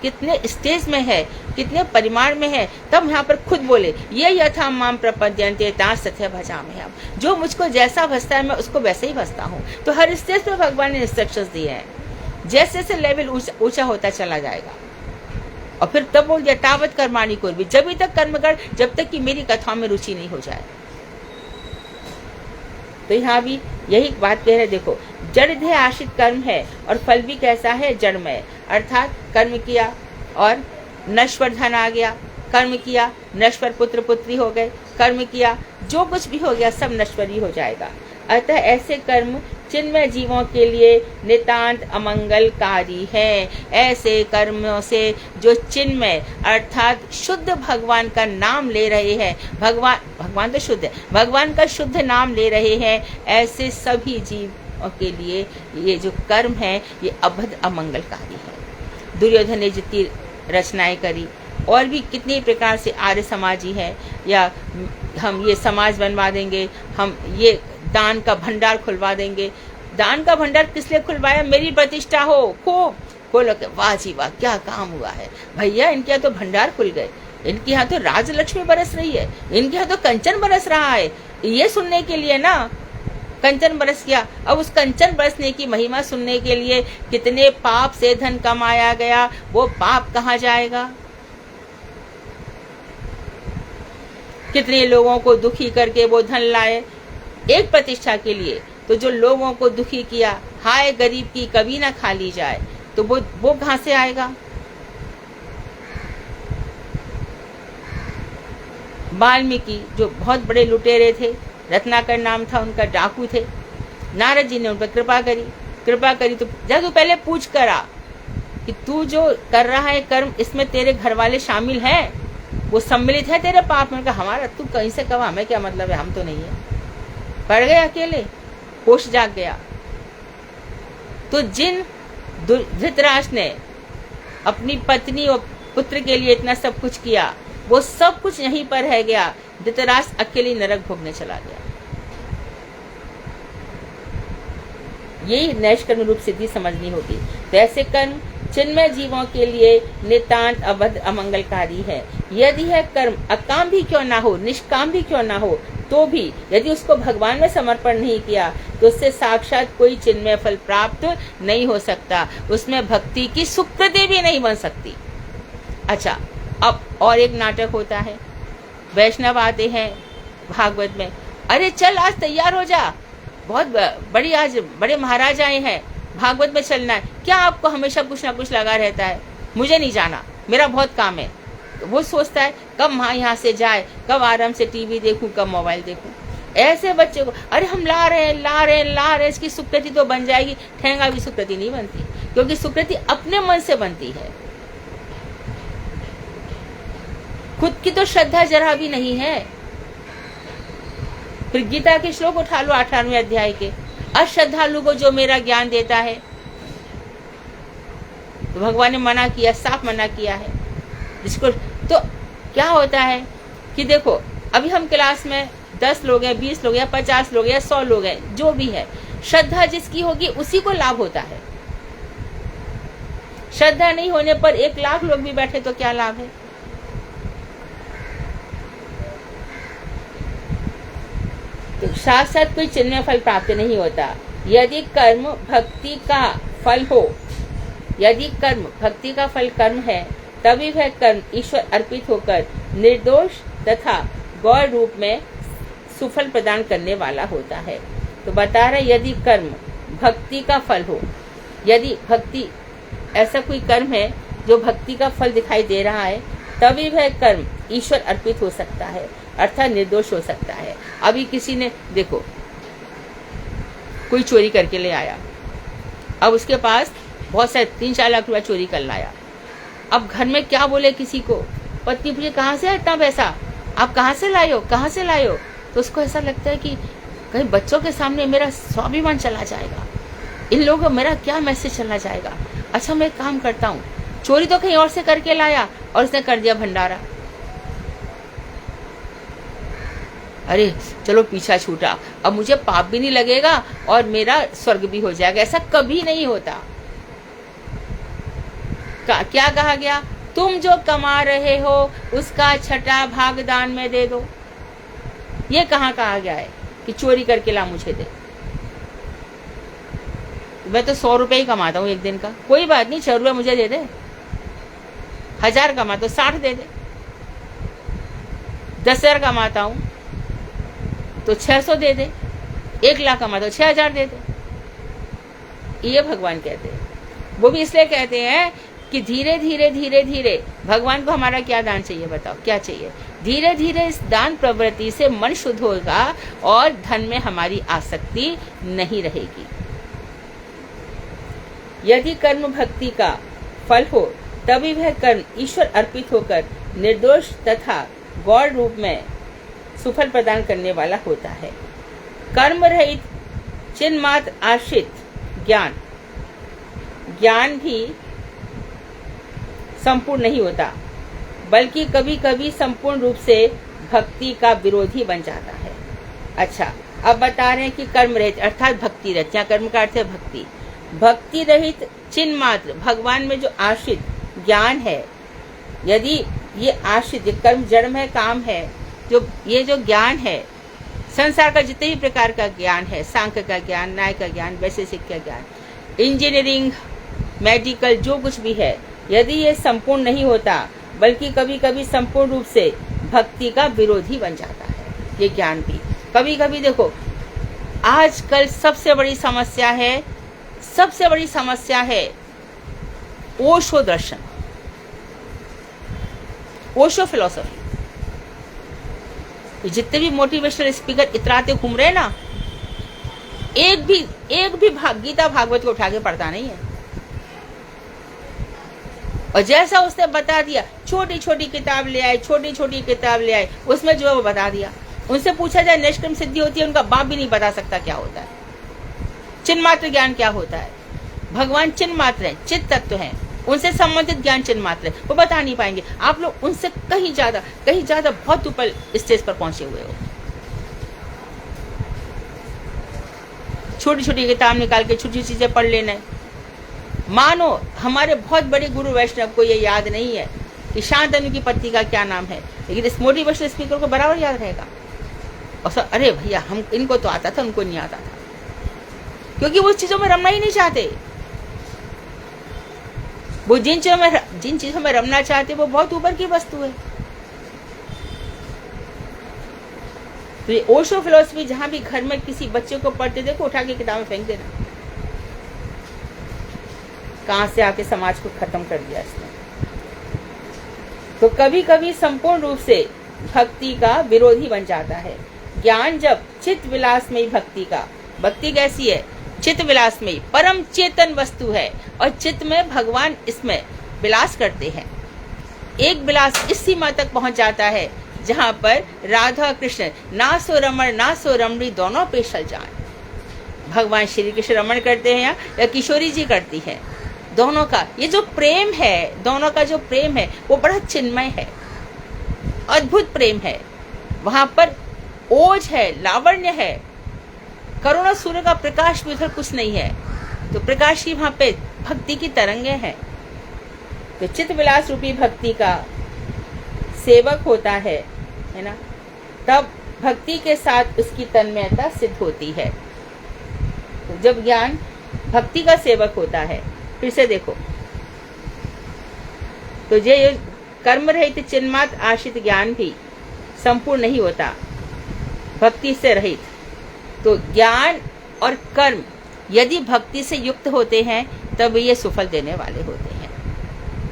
कितने स्टेज में है, कितने परिमाण में है, तब यहाँ पर खुद बोले ये यथा माम प्रपद्यन्ते तां सत्य भजाम्यहम्। जो मुझको जैसा भजता है मैं उसको वैसे ही भजता हूँ। तो हर स्टेज पे भगवान ने इंस्ट्रक्शंस दिए हैं, जैसे जैसे लेवल ऊंचा होता चला जाएगा। और फिर तब बोल दिया तावत कर्माणि कुर्वी, जब तक कर्म कर जब तक कि मेरी कथाओं में रुचि नहीं हो जाए। तो यहाँ भी यही बात कह रहे, देखो जड़ देह आश्रित कर्म है और फल भी कैसा है, जड़मय। अर्थात कर्म किया और नश्वर धन आ गया, कर्म किया नश्वर पुत्र पुत्री हो गए, कर्म किया जो कुछ भी हो गया सब नश्वर ही हो जाएगा। अतः ऐसे कर्म चिन्मय जीवों के लिए नितांत अमंगलकारी है। ऐसे कर्मों से जो चिन्मय अर्थात शुद्ध भगवान का नाम ले रहे हैं, भगवान तो शुद्ध है, भगवान का शुद्ध नाम ले रहे हैं, ऐसे सभी जीवों के लिए ये जो कर्म है ये अभद्र अमंगलकारी है। दुर्योधन ने जितनी रचनाएं करी, और भी कितनी प्रकार से आर्य समाजी है, या हम ये समाज बनवा देंगे, हम ये दान का भंडार खुलवा देंगे, दान का भंडार किस लिए खुलवाया? मेरी प्रतिष्ठा हो, खूब खोलो के वाह जी वाह क्या काम हुआ है भैया, इनके यहाँ तो भंडार खुल गए, इनके यहाँ तो राजलक्ष्मी बरस रही है, इनके यहाँ तो कंचन बरस रहा है। ये सुनने के लिए ना कंचन बरस गया। अब उस कंचन बरसने की महिमा सुनने के लिए कितने पाप से धन कमाया गया, वो पाप कहाँ जाएगा? कितने लोगों को दुखी करके वो धन लाए एक प्रतिष्ठा के लिए। तो जो लोगों को दुखी किया, हाय गरीब की कभी ना खा ली जाए, तो वो कहां से आएगा? वाल्मीकि जो बहुत बड़े लुटेरे थे, रत्नाकर नाम था उनका, डाकू थे, नारद जी ने उन पर कृपा करी तो जब तू पहले पूछ करा कि तू जो कर रहा है कर्म, इसमें तेरे घर वाले शामिल हैं, वो सम्मिलित है तेरे पाप में? हमारा तू कहीं से कहा, हमें क्या मतलब है, हम तो नहीं है। पड़ गए अकेले, होश जाग गया। तो जिन धृतराष्ट्र ने अपनी पत्नी और पुत्र के लिए इतना सब कुछ किया, वो सब कुछ यहीं पर रह गया। धृतराष्ट्र अकेले नरक भोगने चला गया। यही नैष्कर्म रूप सिद्धि समझनी होगी। तो ऐसे कर्म चिन्मय जीवों के लिए नितांत अभद्र अमंगलकारी है। यदि यह कर्म अकाम भी क्यों ना हो, निष्काम भी क्यों ना हो, तो भी यदि उसको भगवान में समर्पण नहीं किया तो उससे साक्षात कोई चिन्मय फल प्राप्त नहीं हो सकता, उसमें भक्ति की सुकृति भी नहीं बन सकती। अच्छा, अब और एक नाटक होता है, वैष्णव आते हैं भागवत में, अरे चल आज तैयार हो जा, बहुत बड़ी आज बड़े महाराज आए हैं, भागवत में चलना है। क्या आपको हमेशा कुछ ना कुछ लगा रहता है? मुझे नहीं जाना, मेरा बहुत काम है। तो वो सोचता है कब यहाँ से जाए, कब आराम से टीवी देखूं, कब मोबाइल देखूं। ऐसे बच्चे को अरे हम ला रहे हैं, इसकी सुकृति तो बन जाएगी। ठेंगा भी सुकृति नहीं बनती, क्योंकि सुकृति अपने मन से बनती है, खुद की तो श्रद्धा जरा भी नहीं है। फिर गीता के श्लोक उठा लो 18वें अध्याय के, अश्रद्धालु को जो मेरा ज्ञान देता है। तो भगवान ने मना किया, साफ मना किया है जिसको। तो क्या होता है कि देखो, अभी हम क्लास में 10 लोग हैं, 20 लोग हैं, 50 लोग हैं, 100 लोग हैं, जो भी है, श्रद्धा जिसकी होगी उसी को लाभ होता है। श्रद्धा नहीं होने पर 1 लाख लोग भी बैठे तो क्या लाभ है? तो साथ कोई चिन्मय फल प्राप्त नहीं होता। यदि कर्म भक्ति का फल हो, यदि कर्म भक्ति का फल कर्म है, तभी वह कर्म ईश्वर अर्पित होकर निर्दोष तथा गौर रूप में सुफल प्रदान करने वाला होता है। तो बता रहे, यदि कर्म भक्ति का फल हो, यदि भक्ति ऐसा कोई कर्म है जो भक्ति का फल दिखाई दे रहा है, तभी वह कर्म ईश्वर अर्पित हो सकता है, अर्थात निर्दोष हो सकता है। अभी किसी ने देखो, कोई चोरी करके ले आया, अब उसके पास बहुत सारे 3-4 लाख रुपया चोरी कर लाया। अब घर में क्या बोले किसी को, पत्नी पूछे कहाँ से इतना पैसा, आप कहाँ से लाए हो? तो उसको ऐसा लगता है कि कहीं बच्चों के सामने मेरा स्वाभिमान चला जाएगा, इन लोगों को मेरा क्या मैसेज चला जाएगा। अच्छा, मैं एक काम करता हूँ, चोरी तो कहीं और से करके लाया और उसने कर दिया भंडारा। अरे चलो पीछा छूटा, अब मुझे पाप भी नहीं लगेगा और मेरा स्वर्ग भी हो जाएगा। ऐसा कभी नहीं होता। क्या कहा गया? तुम जो कमा रहे हो उसका 6वां भाग दान में दे दो। ये कहाँ कहा गया है कि चोरी करके ला मुझे दे? मैं तो 100 रुपए ही कमाता हूँ एक दिन का, कोई बात नहीं, 6 रुपए मुझे दे दे। 1000 कमाता तो 60 दे दे। 10,000 कमाता हूँ तो 600 दे दे। 1 लाख कमाता तो 6,000 दे दे। ये भगवान कहते हैं। वो भी इसलिए कहते हैं कि धीरे धीरे भगवान को हमारा क्या दान चाहिए, बताओ क्या चाहिए? धीरे धीरे इस दान प्रवृत्ति से मन शुद्ध होगा और धन में हमारी आसक्ति नहीं रहेगी। यदि कर्म भक्ति का फल हो, तभी वह कर्म ईश्वर अर्पित होकर निर्दोष तथा गौर रूप में सुफल प्रदान करने वाला होता है। कर्म रहित चिन्मात्र आश्रित ज्ञान भी संपूर्ण नहीं होता, बल्कि कभी कभी संपूर्ण रूप से भक्ति का विरोधी बन जाता है। अच्छा, अब बता रहे हैं कि कर्म रहित अर्थात भक्ति रहित, यहाँ कर्म का अर्थ है भक्ति, भक्ति रहित चिन्ह मात्र भगवान में जो आश्रित ज्ञान है, यदि ये आश्रित कर्म जन्म है, काम है, जो ये जो ज्ञान है, संसार का जितने भी प्रकार का ज्ञान है, सांख्य का ज्ञान, न्याय का ज्ञान, वैशेषिक का ज्ञान, इंजीनियरिंग, मेडिकल, जो कुछ भी है, यदि ये संपूर्ण नहीं होता बल्कि कभी कभी संपूर्ण रूप से भक्ति का विरोधी बन जाता है, ये ज्ञान भी कभी कभी। देखो आजकल सबसे बड़ी समस्या है ओशो दर्शन, ओशो फिलॉसफी। जितने भी मोटिवेशनल स्पीकर इतराते घूम रहे हैं ना, एक भी गीता भागवत को उठा के पढ़ता नहीं है। और जैसा उसने बता दिया, छोटी छोटी किताब ले आए, उसमें जो है वो बता दिया। उनसे पूछा जाए निष्क्रम सिद्धि होती है, उनका बाप भी नहीं बता सकता क्या होता है, चिन्ह मात्र ज्ञान क्या होता है। भगवान चिन्ह मात्र है, चित्त तत्व है, उनसे संबंधित ज्ञान चिन्ह मात्र है, वो बता नहीं पाएंगे। आप लोग उनसे कहीं ज्यादा बहुत ऊपर स्टेज पर पहुंचे हुए हो। छोटी छोटी किताब निकाल के छोटी चीजें पढ़ लेना है। मानो हमारे बहुत बड़े गुरु वैष्णव को ये याद नहीं है कि शांतनु की पत्नी का क्या नाम है, लेकिन इस मोटिवेशनल स्पीकर को बराबर याद रहेगा। और सब अरे भैया हम इनको तो आता था, उनको नहीं आता था, क्योंकि वो चीजों में रमना ही नहीं चाहते। वो जिन चीजों में रमना चाहते वो बहुत ऊपर की वस्तु है। तो ये ओशो फिलॉसफी, जहां भी घर में किसी बच्चे को पढ़ते देखो, उठा के किताबें फेंक देना। कहां से आके समाज को खत्म कर दिया इसने। तो कभी कभी संपूर्ण रूप से भक्ति का विरोधी बन जाता है ज्ञान। जब चित्त विलास में भक्ति कैसी है, चित्त विलास में परम चेतन वस्तु है, और चित्त में भगवान इसमें विलास करते हैं। एक विलास इस सीमा तक पहुंच जाता है जहां पर राधा कृष्ण ना सो रमण ना सो रमणी दोनों पेशल जान। भगवान श्री कृष्ण रमण करते हैं या किशोरी जी करती है, दोनों का ये जो प्रेम है, दोनों का जो प्रेम है वो बड़ा चिन्मय है, अद्भुत प्रेम है। वहां पर ओज है, लावण्य है, करुणा सूर्य का प्रकाश भी उधर कुछ नहीं है। तो प्रकाश की वहां पे भक्ति की तरंगे हैं। तो चित्त विलास रूपी भक्ति का सेवक होता है ना, तब भक्ति के साथ उसकी तन्मयता सिद्ध होती है। तो जब ज्ञान भक्ति का सेवक होता है, फिर से देखो, तो ये कर्म रहित चिन्मात्र आश्रित ज्ञान भी संपूर्ण नहीं होता भक्ति से रहित। तो ज्ञान और कर्म यदि भक्ति से युक्त होते हैं तब ये सुफल देने वाले होते हैं।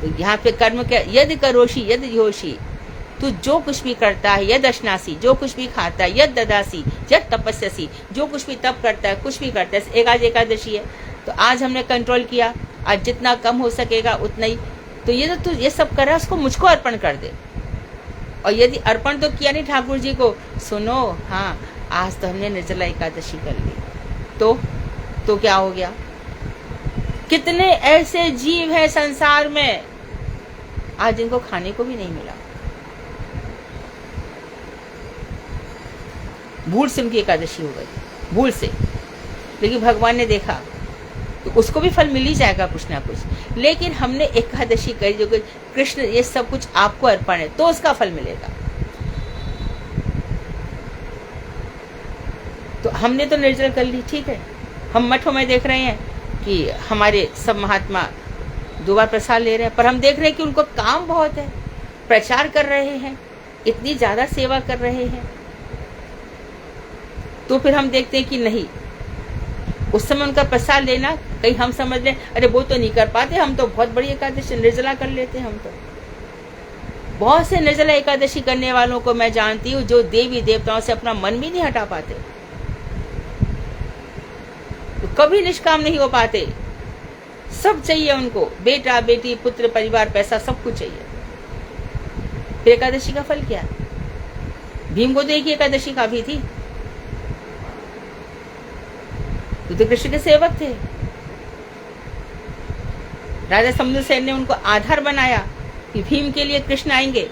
तो यहाँ पे कर्म क्या, यदि करोषि यद योषि, तू जो कुछ भी करता है, यद अश्नासी, जो कुछ भी खाता है, यद ददासी यद तपस्यसी, जो कुछ भी तप करता है, कुछ भी करता है। आज एकादशी है तो आज हमने कंट्रोल किया, आज जितना कम हो सकेगा उतना ही। तो ये तो तू ये सब कर रहा है, उसको मुझको अर्पण कर दे। और यदि अर्पण तो किया नहीं ठाकुर जी को, सुनो हाँ आज तो हमने निर्जला एकादशी कर ली, तो क्या हो गया। कितने ऐसे जीव हैं संसार में आज जिनको खाने को भी नहीं मिला, भूल से उनकी एकादशी हो गई, भूल से। लेकिन भगवान ने देखा तो उसको भी फल मिल ही जाएगा कुछ ना कुछ। लेकिन हमने एकादशी करी जो कि कृष्ण ये सब कुछ आपको अर्पण है, तो उसका फल मिलेगा। तो हमने तो निर्जल कर ली, ठीक है। हम मठों में देख रहे हैं कि हमारे सब महात्मा 2 बार प्रसाद ले रहे हैं, पर हम देख रहे हैं कि उनको काम बहुत है, प्रचार कर रहे हैं, इतनी ज्यादा सेवा कर रहे हैं। तो फिर हम देखते हैं कि नहीं, उस समय उनका प्रसाद लेना, कहीं हम समझ लें अरे वो तो नहीं कर पाते, हम तो बहुत बड़ी एकादशी निर्जला कर लेते हैं। हम तो बहुत से निर्जला एकादशी करने वालों को मैं जानती हूँ जो देवी देवताओं से अपना मन भी नहीं हटा पाते, तो कभी निष्काम नहीं हो पाते। सब चाहिए उनको, बेटा बेटी पुत्र परिवार पैसा सब कुछ चाहिए। फिर एकादशी का फल क्या? भीम को तो एक ही एकादशी का भी थी, तो कृष्ण के सेवक थे। राजा समुद्र सेन ने उनको आधार बनाया कि भीम के लिए कृष्ण आएंगे,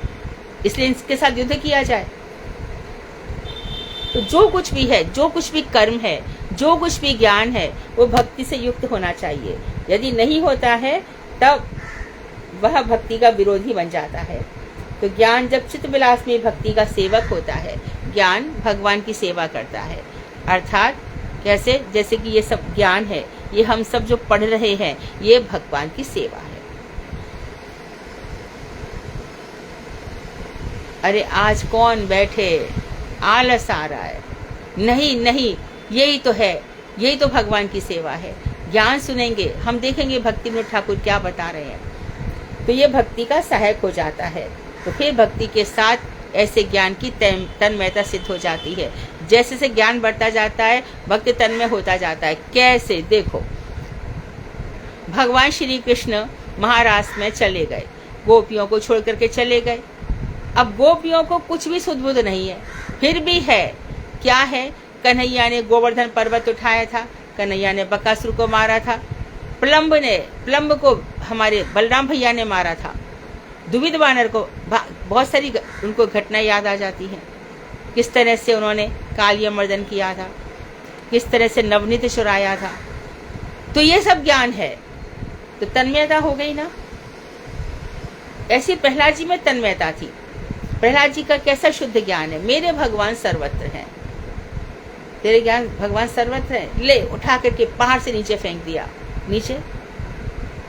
इसलिए इसके साथ युद्ध किया जाए। तो जो कुछ भी है, जो कुछ भी कर्म है, जो कुछ भी ज्ञान है, वो भक्ति से युक्त होना चाहिए। यदि नहीं होता है तब वह भक्ति का विरोधी बन जाता है। तो ज्ञान जब चित्त विलास में भक्ति का सेवक होता है, ज्ञान भगवान की सेवा करता है। अर्थात कैसे? जैसे कि ये सब ज्ञान है, ये हम सब जो पढ़ रहे हैं, ये भगवान की सेवा है। अरे आज कौन बैठे, आलस आ रहा है। नहीं नहीं, यही तो है, यही तो भगवान की सेवा है। ज्ञान सुनेंगे, हम देखेंगे भक्ति विनोद ठाकुर क्या बता रहे हैं, तो ये भक्ति का सहायक हो जाता है। तो फिर भक्ति के साथ ऐसे ज्ञान की तन्मयता सिद्ध हो जाती है। जैसे जैसे ज्ञान बढ़ता जाता है, भक्ति तन्मय होता जाता है। कैसे? देखो, भगवान श्री कृष्ण महाराष्ट्र में चले गए, गोपियों को छोड़ करके चले गए। अब गोपियों को कुछ भी सुध बुध नहीं है, फिर भी है, क्या है? कन्हैया ने गोवर्धन पर्वत उठाया था, कन्हैया ने बकासुर को मारा था, प्लम्ब को हमारे बलराम भैया ने मारा था, दुविध वानर को, बहुत सारी उनको घटनाएं याद आ जाती हैं। किस तरह से उन्होंने कालिया मर्दन किया था, किस तरह से नवनीत चुराया था। तो ये सब ज्ञान है, तो तन्मयता हो गई ना। ऐसी प्रहलाद जी में तन्मयता थी। प्रहलाद जी का कैसा शुद्ध ज्ञान है, मेरे भगवान सर्वत्र हैं, तेरे ज्ञान भगवान सर्वत्र है। ले उठा करके पहाड़ से नीचे फेंक दिया, नीचे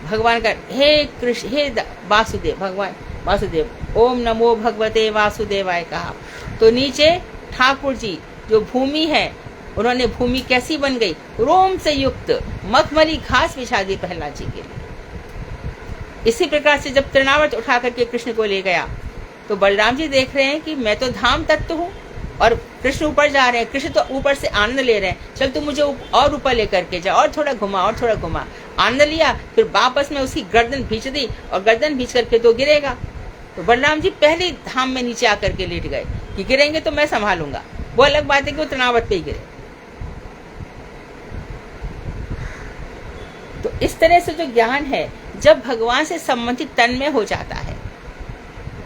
भगवान का, हे कृष्ण, हे वासुदेव, भगवान वासुदेव, ओम नमो भगवते वासुदेवाय कहा। तो नीचे ठाकुर जी जो भूमि है, उन्होंने भूमि कैसी बन गई, रोम से युक्त मखमली घास बिछा दी प्रहलाद जी के लिए। इसी प्रकार से जब तृणावर्त उठा करके कृष्ण को ले गया, तो बलराम जी देख रहे हैं कि मैं तो धाम तत्व हूँ और कृष्ण ऊपर जा रहे हैं, कृष्ण तो ऊपर से आनंद ले रहे हैं, चल तू मुझे और ऊपर लेकर के जा, और थोड़ा घुमा, और थोड़ा घुमा। आनंद लिया, फिर वापस में उसकी गर्दन भींच दी, और गर्दन भींच करके तो गिरेगा। तो बलराम जी पहले धाम में नीचे आकर के लेट गए कि गिरेंगे तो मैं संभालूंगा। वो अलग बात है कि वो तृणावर्त पे ही गिरे। तो इस तरह से जो ज्ञान है, जब भगवान से संबंधित तन्मय हो जाता है,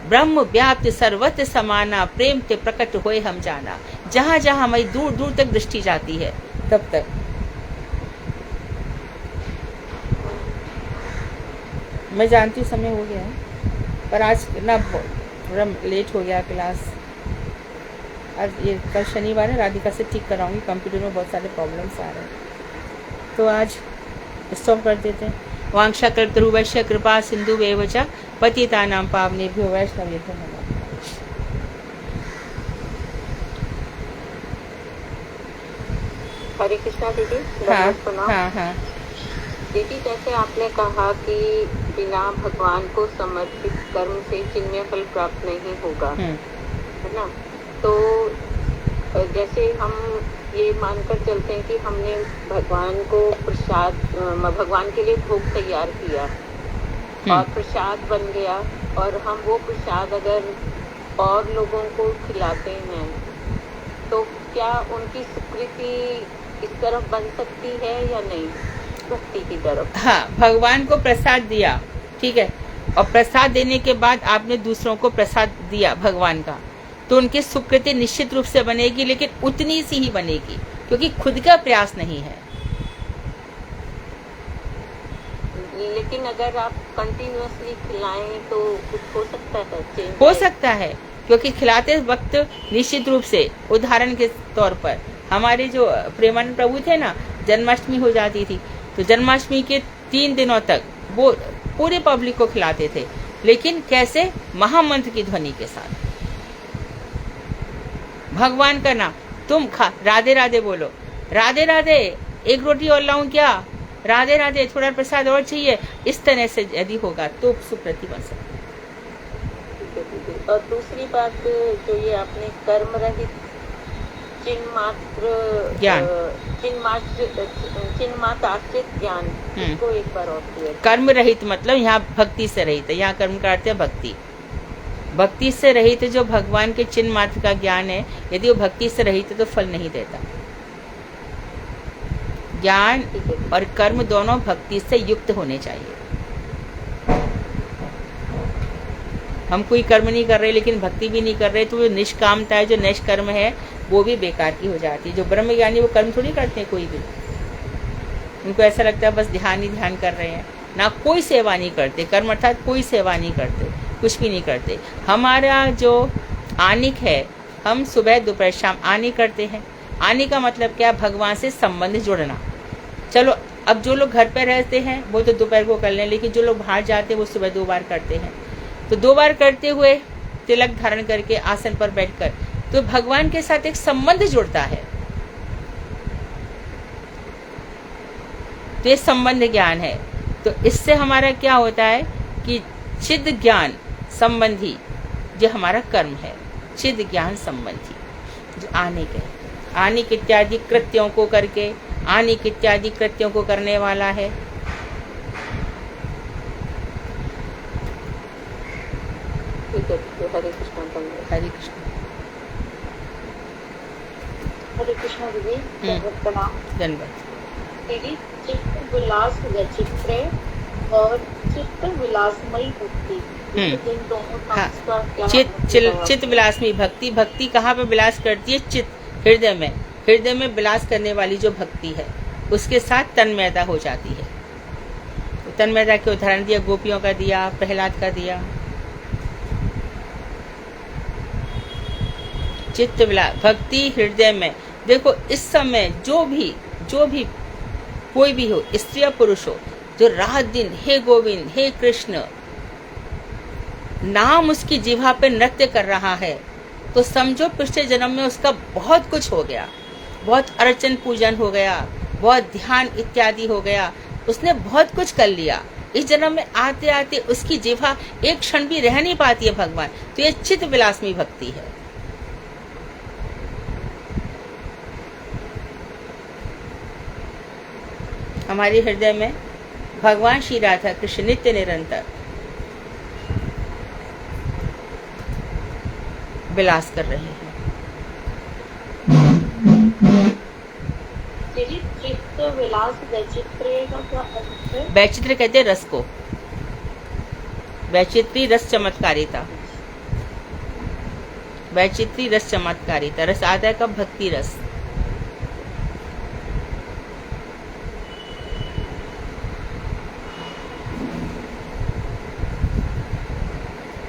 ब्रह्म व्याप्त सर्वत्र समाना, प्रेम ते प्रकट होए हम जाना। जहां जहां हमारी दूर दूर तक दृष्टि जाती है, तब तक। मैं जानती हूँ समय हो गया है, पर आज ना थोड़ा लेट हो गया क्लास। आज ये कल शनिवार है, राधिका से ठीक कराऊंगी, कंप्यूटर में बहुत सारे प्रॉब्लम्स आ रहे हैं, तो आज स्टॉप कर देते हैं। वांक्षा कर्तृवश्य कृपा सिंधु वेवचा पतितानां पावनेभ्यो वैष्णवेभ्यो नमः। हरे कृष्णा दीदी। हाँ। दीदी, जैसे आपने कहा कि बिना भगवान को समर्पित कर्म से चिन्मय फल प्राप्त नहीं होगा, है ना। तो जैसे हम ये मानकर चलते हैं कि हमने भगवान को प्रसाद, भगवान के लिए भोग तैयार किया और प्रसाद बन गया, और हम वो प्रसाद अगर और लोगों को खिलाते हैं, तो क्या उनकी स्वीकृति इस तरफ बन सकती है या नहीं, भक्ति की तरफ? हाँ, भगवान को प्रसाद दिया, ठीक है, और प्रसाद देने के बाद आपने दूसरों को प्रसाद दिया भगवान का, तो उनकी सुकृति निश्चित रूप से बनेगी, लेकिन उतनी सी ही बनेगी, क्योंकि खुद का प्रयास नहीं है। लेकिन अगर आप कंटिन्यूअसली खिलाएं तो कुछ हो सकता है, चेंज हो सकता है, क्योंकि खिलाते वक्त निश्चित रूप से, उदाहरण के तौर पर हमारे जो प्रेमानंद प्रभु थे ना, जन्माष्टमी हो जाती थी, तो जन्माष्टमी के 3 दिनों तक वो पूरे पब्लिक को खिलाते थे, लेकिन कैसे? महामंत्र की ध्वनि के साथ। भगवान का नाम, तुम खा, राधे राधे बोलो, राधे राधे, एक रोटी और लाऊं क्या, राधे राधे, थोड़ा प्रसाद और चाहिए, इस तरह से यदि होगा तो सुकृति बन सकती है। और दूसरी बात, जो ये आपने कर्म रहित चिन्ह मात्र आश्रित ज्ञान, इसको एक बार और क्लियर। कर्म रहित मतलब यहाँ भक्ति से रहित है, यहाँ कर्म का अर्थ है भक्ति। भक्ति से रहित जो भगवान के चिन्ह मात्र का ज्ञान है, यदि वो भक्ति से रहित है तो फल नहीं देता। ज्ञान और कर्म दोनों भक्ति से युक्त होने चाहिए। हम कोई कर्म नहीं कर रहे लेकिन भक्ति भी नहीं कर रहे, तो वो निष्कामता है, जो निष्कर्म है, वो भी बेकार की हो जाती है। जो ब्रह्मज्ञानी वो कर्म थोड़ी करते हैं कोई भी, उनको ऐसा लगता है बस ध्यान ही ध्यान कर रहे हैं, ना कोई सेवा नहीं करते, कर्म अर्थात कोई सेवा नहीं करते, कुछ भी नहीं करते। हमारा जो आनिक है, हम सुबह दोपहर शाम आनी करते हैं। आनी का मतलब क्या? भगवान से संबंध जोड़ना। चलो अब जो लोग घर पे रहते हैं वो तो दोपहर को कर लें, लेकिन जो लोग बाहर जाते हैं वो सुबह 2 बार करते हैं। तो 2 बार करते हुए तिलक धारण करके आसन पर बैठकर तो भगवान के साथ एक संबंध जुड़ता है। तो ये संबंध ज्ञान है। तो इससे हमारा क्या होता है कि चिद ज्ञान संबंधी जो हमारा कर्म है, चिद ज्ञान संबंधी जो आनिक इत्यादि कृत्यों को करके, आनिक इत्यादि कृत्यों को करने वाला है। ठीक है, हरे कृष्ण धन्यवाद। हरे कृष्ण। हरे कृष्ण दीदी, प्रणाम। धन्यवाद दीदी, चित्त विलास विचित्र और चित्त विलासमयी भक्ति, इन दोनों का क्या चित्त विलासमयी भक्ति, भक्ति कहाँ पे विलास करती है? चित्त, हृदय में। हृदय में विलास करने वाली जो भक्ति है उसके साथ तन्मयता हो जाती है। तो तन्मयता के उदाहरण दिया, गोपियों का दिया, प्रहलाद का दिया। चित्त विलास भक्ति हृदय में। देखो इस समय जो भी कोई भी हो, स्त्री या पुरुष हो, जो रात दिन हे गोविंद हे कृष्ण नाम उसकी जिह्वा पे नृत्य कर रहा है, तो समझो पिछले जन्म में उसका बहुत कुछ हो गया, बहुत अर्चन पूजन हो गया, बहुत ध्यान इत्यादि हो गया, उसने बहुत कुछ कर लिया। इस जन्म में आते आते उसकी जिह्वा एक क्षण भी रह नहीं पाती है भगवान। तो ये चित्त विलास में भक्ति है। हमारे हृदय में भगवान श्री राधा कृष्ण नित्य निरंतर विलास कर रहे हैं। चित्त विलास वैचित्र्य का क्या अर्थ है? वैचित्र्य कहते हैं रस को, वैचित्री रस चमत्कारिता, वैचित्री रस चमत्कारिता। रस आता है कब? भक्ति रस।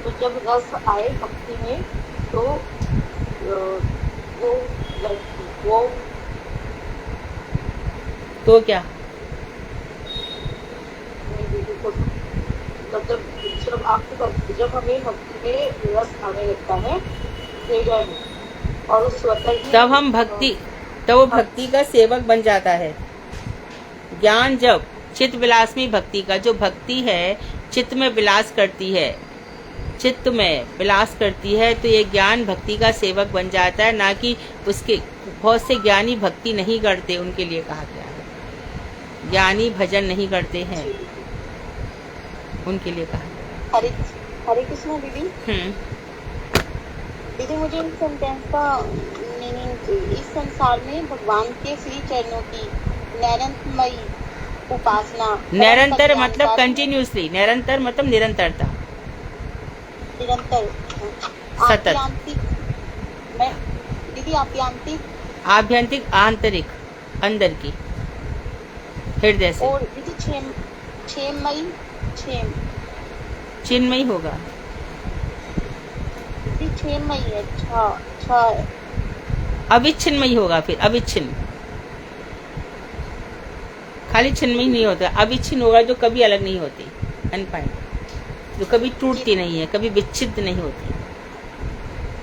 तो जब रस आए भक्ति में तो वो तो क्या? जब हमें भक्ति में रस आने लगता है हृदय में, और उस स्वतः ही तब हम भक्ति, तब वो भक्ति का सेवक बन जाता है। ज्ञान जब चित्त विलास में भक्ति का, जो भक्ति है चित्त में विलास करती है, चित्त में विलास करती है, तो ये ज्ञान भक्ति का सेवक बन जाता है। ना कि उसके बहुत से ज्ञानी भक्ति नहीं करते, उनके लिए कहा गया है ज्ञानी भजन नहीं करते हैं, उनके लिए कहा गया। हरे कृष्ण दीदी। दीदी, मुझे इस सेंटेंस का मीनिंग, इस संसार में भगवान के श्री चरणों की निरंतरमयी उपासना। निरंतर मतलब कंटिन्यूसली, निरंतर मतलब निरंतरता, निरंतर सतत। दीदी आभ्यंतिक आंतरिक, अंदर की, हृदय से। और दीदी चिन्मयी होगा। दीदी क्षेममयी है, अच्छा है। अविच्छिन्नमयी होगा, फिर अविच्छिन्न, खाली छिन्मयी नहीं होता, अविच्छिन्न होगा जो कभी अलग नहीं होती, अनपाइन, जो कभी टूटती नहीं है, कभी विच्छिन्न नहीं होती।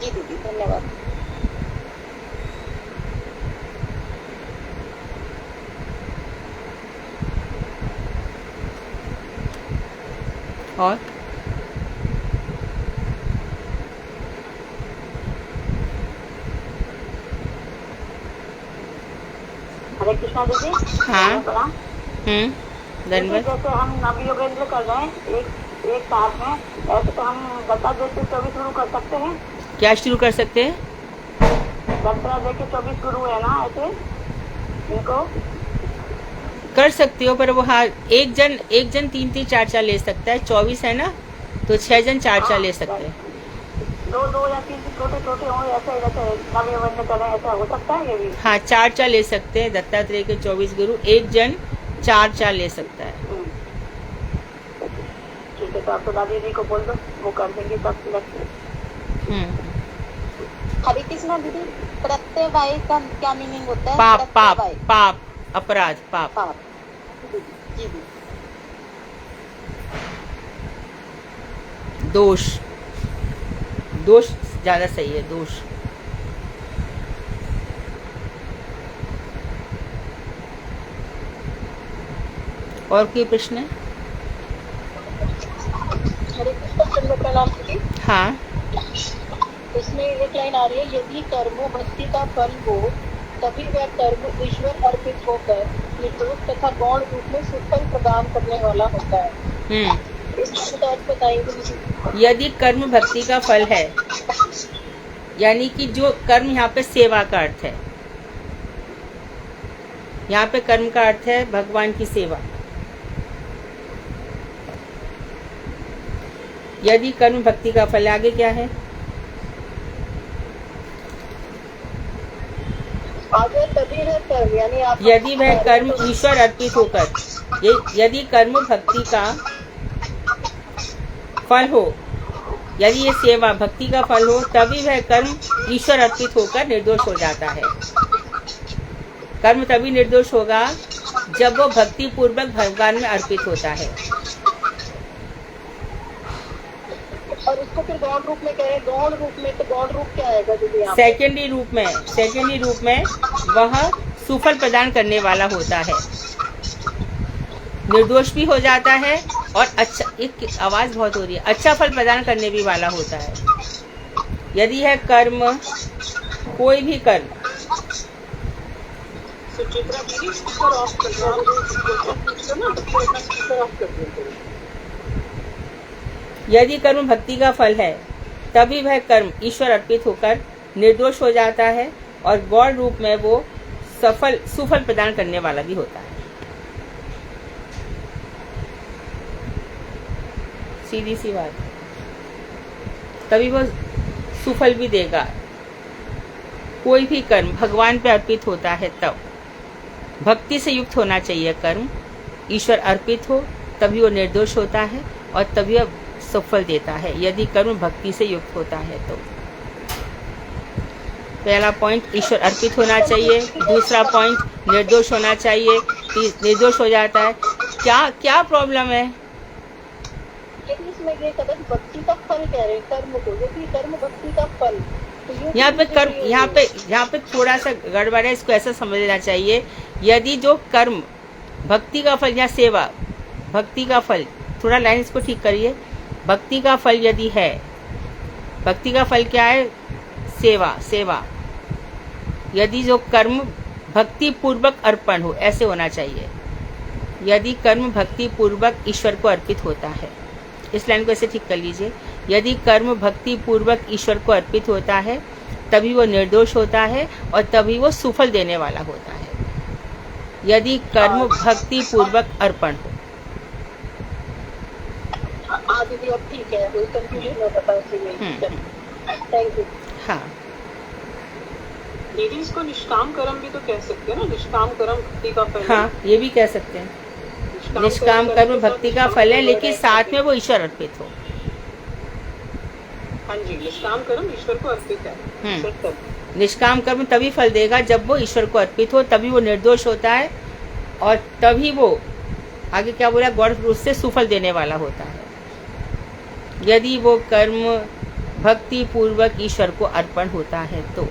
जी दीदी, धन्यवाद। और हरे कृष्णा दीदी। हाँ, धन्यवाद। जैसे हम नवयोगेंद्र कर रहे हैं एक साथ में, ऐसे तो हम गत्ता देते 24 गुरु कर सकते हैं। क्या शुरू कर सकते हैं? गत्ता देके 24 गुरु है ना, ऐसे इनको कर सकते हो, पर वो हाँ एक जन 3-3 4-4 ले सकता है। 24 है ना, तो 6 जन 4 ले सकते हैं। 2 या 3 छोटे छोटे हो, ऐसे नवे वर्ण करें, ऐसा हो सकता है ये भी? हाँ, 4 ले सकते हैं। दत्तात्रेय के 24 गुरु, एक जन 4 ले सकता है। ठीक है, तो आप तो दादी जी को बोल दो, वो कर देंगे तब सिलेक्ट। हरे कृष्णा दीदी, प्रत्यवाय का क्या मीनिंग होता है? पाप, पाप, प्रत्यवाय। पाप, अपराध, पाप। पाप। जी जी। दोष, दोष ज्यादा सही है, दोष। और कोई प्रश्न है? हरे कृष्णा चंद्र प्रणाम दीदी। हाँ, इसमें एक लाइन आ रही है, यदि कर्मो भक्ति का फल हो तभी वह कर्म ईश्वर अर्पित होकर निर्दोष तथा गौण रूप में सुफल प्रदान करने वाला होता है। इसका अर्थ बताएंगे मुझे? यदि कर्म भक्ति का फल है, यानी कि जो कर्म यहाँ पे सेवा का अर्थ है, यहाँ पे कर्म का अर्थ है भगवान की सेवा। यदि कर्म भक्ति का फल, आगे क्या है? आगे तभी है कर्म, यानी आप यदि वह कर्म ईश्वर अर्पित होकर, यदि कर्म भक्ति का फल हो, यदि ये सेवा भक्ति का फल हो, तभी वह कर्म ईश्वर अर्पित होकर निर्दोष हो जाता है। कर्म तभी निर्दोष होगा जब वो भक्ति पूर्वक भगवान में अर्पित होता है। और उसको फिर गौण रूप में कहें, गौण रूप में, तो गौण रूप क्या आएगा दीदी? सेकेंडरी रूप में वह सुफल प्रदान करने वाला होता है, निर्दोष भी हो जाता है और अच्छा, एक आवाज बहुत हो रही है, अच्छा फल प्रदान करने भी वाला होता है। यदि है कर्म, कोई भी कर्म, सुचित्रा दीदी स्पीकर ऑफ कर दो। यदि कर्म भक्ति का फल है, तभी वह कर्म ईश्वर अर्पित होकर निर्दोष हो जाता है और गौण रूप में वो सुफल प्रदान करने वाला भी होता है। सीधी सी बात, तभी वो सुफल भी देगा। कोई भी कर्म भगवान पे अर्पित होता है तब भक्ति से युक्त होना चाहिए। कर्म ईश्वर अर्पित हो तभी वो निर्दोष होता है और तभी वह सफल देता है, यदि कर्म भक्ति से युक्त होता है तो। पहला पॉइंट ईश्वर अर्पित होना चाहिए, दूसरा पॉइंट निर्दोष होना चाहिए। निर्दोष हो जाता है, क्या प्रॉब्लम है? लेकिन इसमें ये कदम भक्ति का फल कह रहे हैं, कर्म को, यदि कर्म भक्ति का फल, तो यहाँ पे कर्म, यहाँ पे थोड़ा सा गड़बड़ है, इसको ऐसा समझना चाहिए। यदि जो कर्म भक्ति का फल या सेवा भक्ति का फल, थोड़ा लाइन इसको ठीक करिए। भक्ति का फल यदि है, भक्ति का फल क्या है? सेवा। यदि जो कर्म भक्ति पूर्वक अर्पण हो, ऐसे होना चाहिए। यदि कर्म भक्ति पूर्वक ईश्वर को अर्पित होता है, इस लाइन को ऐसे ठीक कर लीजिए। यदि कर्म भक्ति पूर्वक ईश्वर को अर्पित होता है, तभी वो निर्दोष होता है और तभी वो सुफल देने वाला होता है। यदि कर्म भक्ति पूर्वक अर्पण हो। दीदी अब ठीक है, कोई कंफ्यूजन होता था उसी में। Thank you. हाँ, दीदी इसको निष्काम कर्म भी तो कह सकते हैं ना, निष्काम कर्म भक्ति का फल है। हाँ, ये भी कह सकते हैं। निष्काम कर्म भक्ति का फल है, लेकिन साथ में वो ईश्वर अर्पित हो। हाँ जी, निष्काम कर्म ईश्वर को अर्पित है। निष्काम कर्म तभी फल देगा जब वो ईश्वर को अर्पित हो, तभी वो निर्दोष होता है और तभी वो आगे क्या बोला, गौण रूप से सुफल देने वाला होता है। यदि वो कर्म भक्ति पूर्वक ईश्वर को अर्पण होता है तो।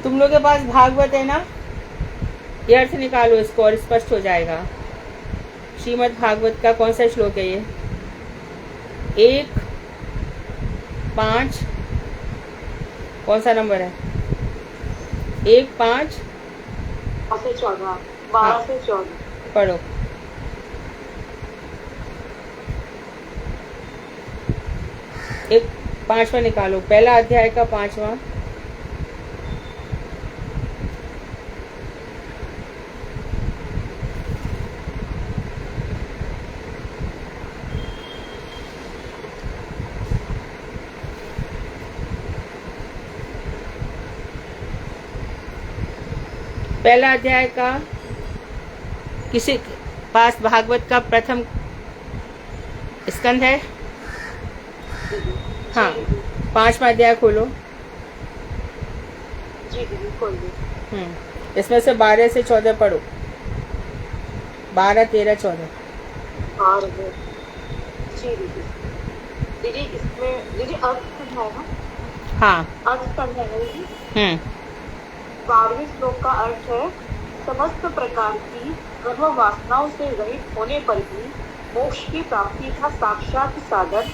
तुम लोग के पास भागवत है ना? ये अर्थ निकालो इसको और स्पष्ट हो जाएगा। श्रीमद् भागवत का कौन सा श्लोक है ये? 1:5 कौन सा नंबर है? 1:5 से 14, 12 से 14 पढ़ो। 5वां निकालो, पहला अध्याय का 5वां। पहला अध्याय का किसी पास भागवत का प्रथम स्कंद है? हाँ, 5वां अध्याय खोलो। जी दीदी खोल दी। इसमें से 12 से 14 पढ़ो। 12, 13, 14। और जी दीदी, दीदी इसमें दीदी अर्थ पढ़ना है ना? हाँ। अर्थ पढ़ना है दीदी। 12वें श्लोक का अर्थ है, समस्त प्रकार की कर्म वासनाओं से रहित होने पर भी मोक्ष की प्राप्ति का साक्षात साधन